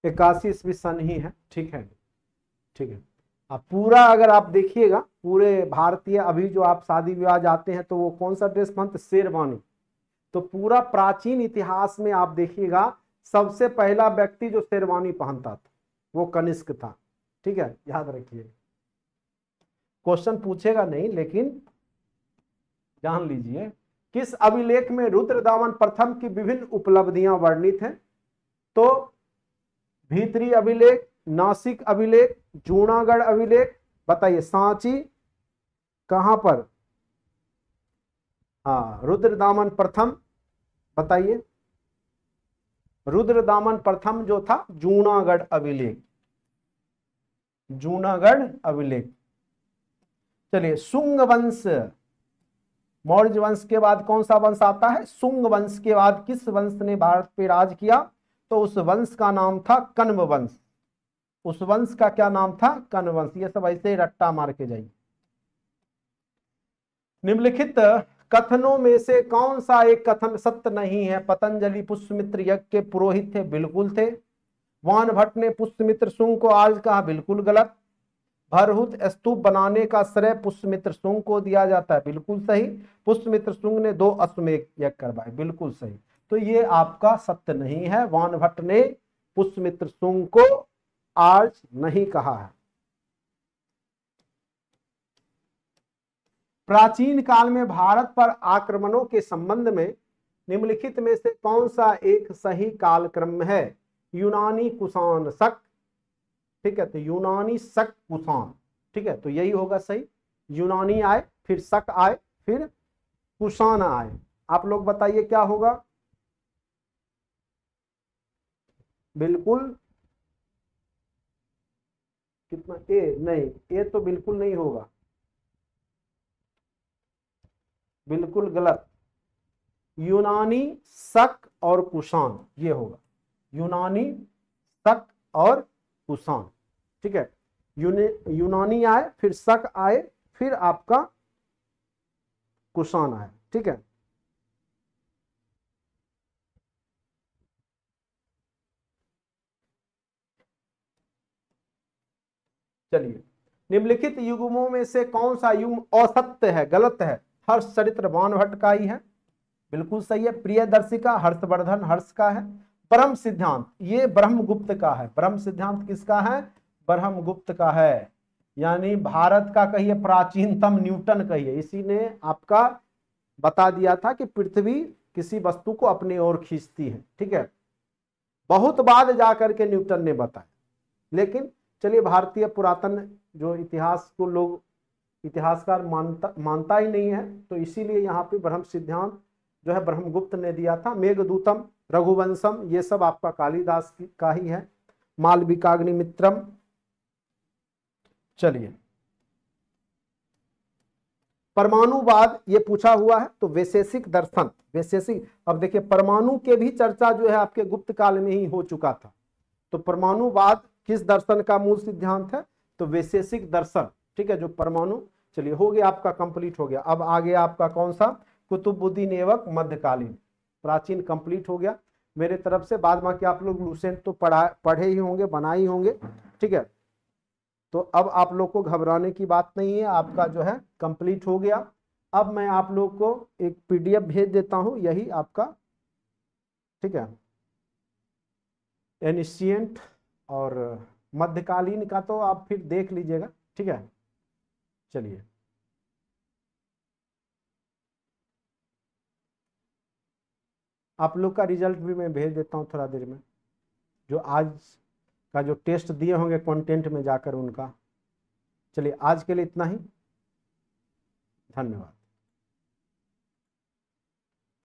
इक्यासी ईस्वी सन ही है। ठीक है, ठीक है। अब पूरा अगर आप देखिएगा पूरे भारतीय, अभी जो आप शादी विवाह जाते हैं तो वो कौन सा ड्रेस पहनते, शेरवानी। तो पूरा प्राचीन इतिहास में आप देखिएगा सबसे पहला व्यक्ति जो शेरवानी पहनता था वो कनिष्क था। ठीक है, याद रखिए, क्वेश्चन पूछेगा नहीं लेकिन जान लीजिए। किस अभिलेख में रुद्रदामन प्रथम की विभिन्न उपलब्धियां वर्णित हैं? तो भीतरी अभिलेख, नासिक अभिलेख, जूनागढ़ अभिलेख, बताइए सांची कहां पर? हाँ, रुद्रदामन प्रथम, बताइए। रुद्रदामन प्रथम जो था जूनागढ़ अभिलेख, जूनागढ़ अभिलेख। चलिए, शुंग वंश, मौर्य वंश के बाद कौन सा वंश आता है? शुंग वंश के बाद किस वंश ने भारत पे राज किया? तो उस वंश का नाम था कण्व वंश। उस वंश का क्या नाम था? कण्व वंश। ये सब ऐसे ही रट्टा मार के जाइए। निम्नलिखित कथनों में से कौन सा एक कथन सत्य नहीं है? पतंजलि पुष्यमित्र यज्ञ के पुरोहित थे, बिल्कुल थे। वान भट्ट ने पुष्यमित्र शुंग को आज कहा, बिल्कुल गलत। भरहुत स्तूप बनाने का श्रेय पुष्यमित्र शुंग को दिया जाता है, बिल्कुल सही। पुष्यमित्र शुंग ने 2 अश्वमेध यज्ञ करवाए, बिल्कुल सही। तो ये आपका सत्य नहीं है, वान भट्ट ने पुष्यमित्र शुंग को आज नहीं कहा है। प्राचीन काल में भारत पर आक्रमणों के संबंध में निम्नलिखित में से कौन सा एक सही कालक्रम है? यूनानी, कुषाण, शक। ठीक है, तो यूनानी, शक, कुषाण। ठीक है, तो यही होगा सही। यूनानी आए, फिर शक आए, फिर कुषाण आए। आप लोग बताइए क्या होगा? बिल्कुल कितना ए? नहीं, ए तो बिल्कुल नहीं होगा, बिल्कुल गलत। यूनानी, शक और कुषाण, ये होगा। यूनानी, शक और कुषाण। ठीक है, यूनानी आए, फिर शक आए, फिर आपका कुषाण आए। ठीक है, चलिए। निम्नलिखित युग्मों में से कौन सा युग्म असत्य है, गलत है? हर्ष चरित्र वान भट्ट का ही है, बिल्कुल सही है। प्रियदर्शिका हर्षवर्धन हर्ष का है। ब्रह्म सिद्धांत ये ब्रह्मगुप्त का है। ब्रह्म सिद्धांत किसका है? ब्रह्मगुप्त का है। यानी भारत का कहिए प्राचीनतम न्यूटन कहिए, इसी ने आपका बता दिया था कि पृथ्वी किसी वस्तु को अपनी ओर खींचती है। ठीक है, बहुत बाद जाकर के न्यूटन ने बताया, लेकिन चलिए, भारतीय पुरातन जो इतिहास को लोग इतिहासकार मानता ही नहीं है, तो इसीलिए यहाँ पे ब्रह्म सिद्धांत जो है ब्रह्मगुप्त ने दिया था। मेघदूतम, रघुवंशम, ये सब आपका कालिदास का ही है। मालविकाग्निमित्रम। चलिए, परमाणुवाद ये पूछा हुआ है, तो वैशेषिक दर्शन, वैशेषिक। अब देखिए, परमाणु के भी चर्चा जो है आपके गुप्त काल में ही हो चुका था। तो परमाणुवाद किस दर्शन का मूल सिद्धांत है? तो वैशेषिक दर्शन। ठीक है, जो परमाणु, चलिए हो गया आपका, कंप्लीट हो गया। अब आ गया आपका कौन सा? कुतुबुद्दीन ऐबक मध्यकालीन। प्राचीन कंप्लीट हो गया मेरे तरफ से। बाद बाकी आप लोग लूसेंट तो पढ़े ही होंगे, बनाए ही होंगे। ठीक है, तो अब आप लोग को घबराने की बात नहीं है, आपका जो है कंप्लीट हो गया। अब मैं आप लोग को एक पीडीएफ भेज देता हूं, यही आपका। ठीक है, एनिशियंट और मध्यकालीन का तो आप फिर देख लीजिएगा। ठीक है, चलिए, आप लोग का रिजल्ट भी मैं भेज देता हूं थोड़ा देर में। जो आज का जो टेस्ट दिए होंगे कंटेंट में जाकर उनका। चलिए आज के लिए इतना ही, धन्यवाद।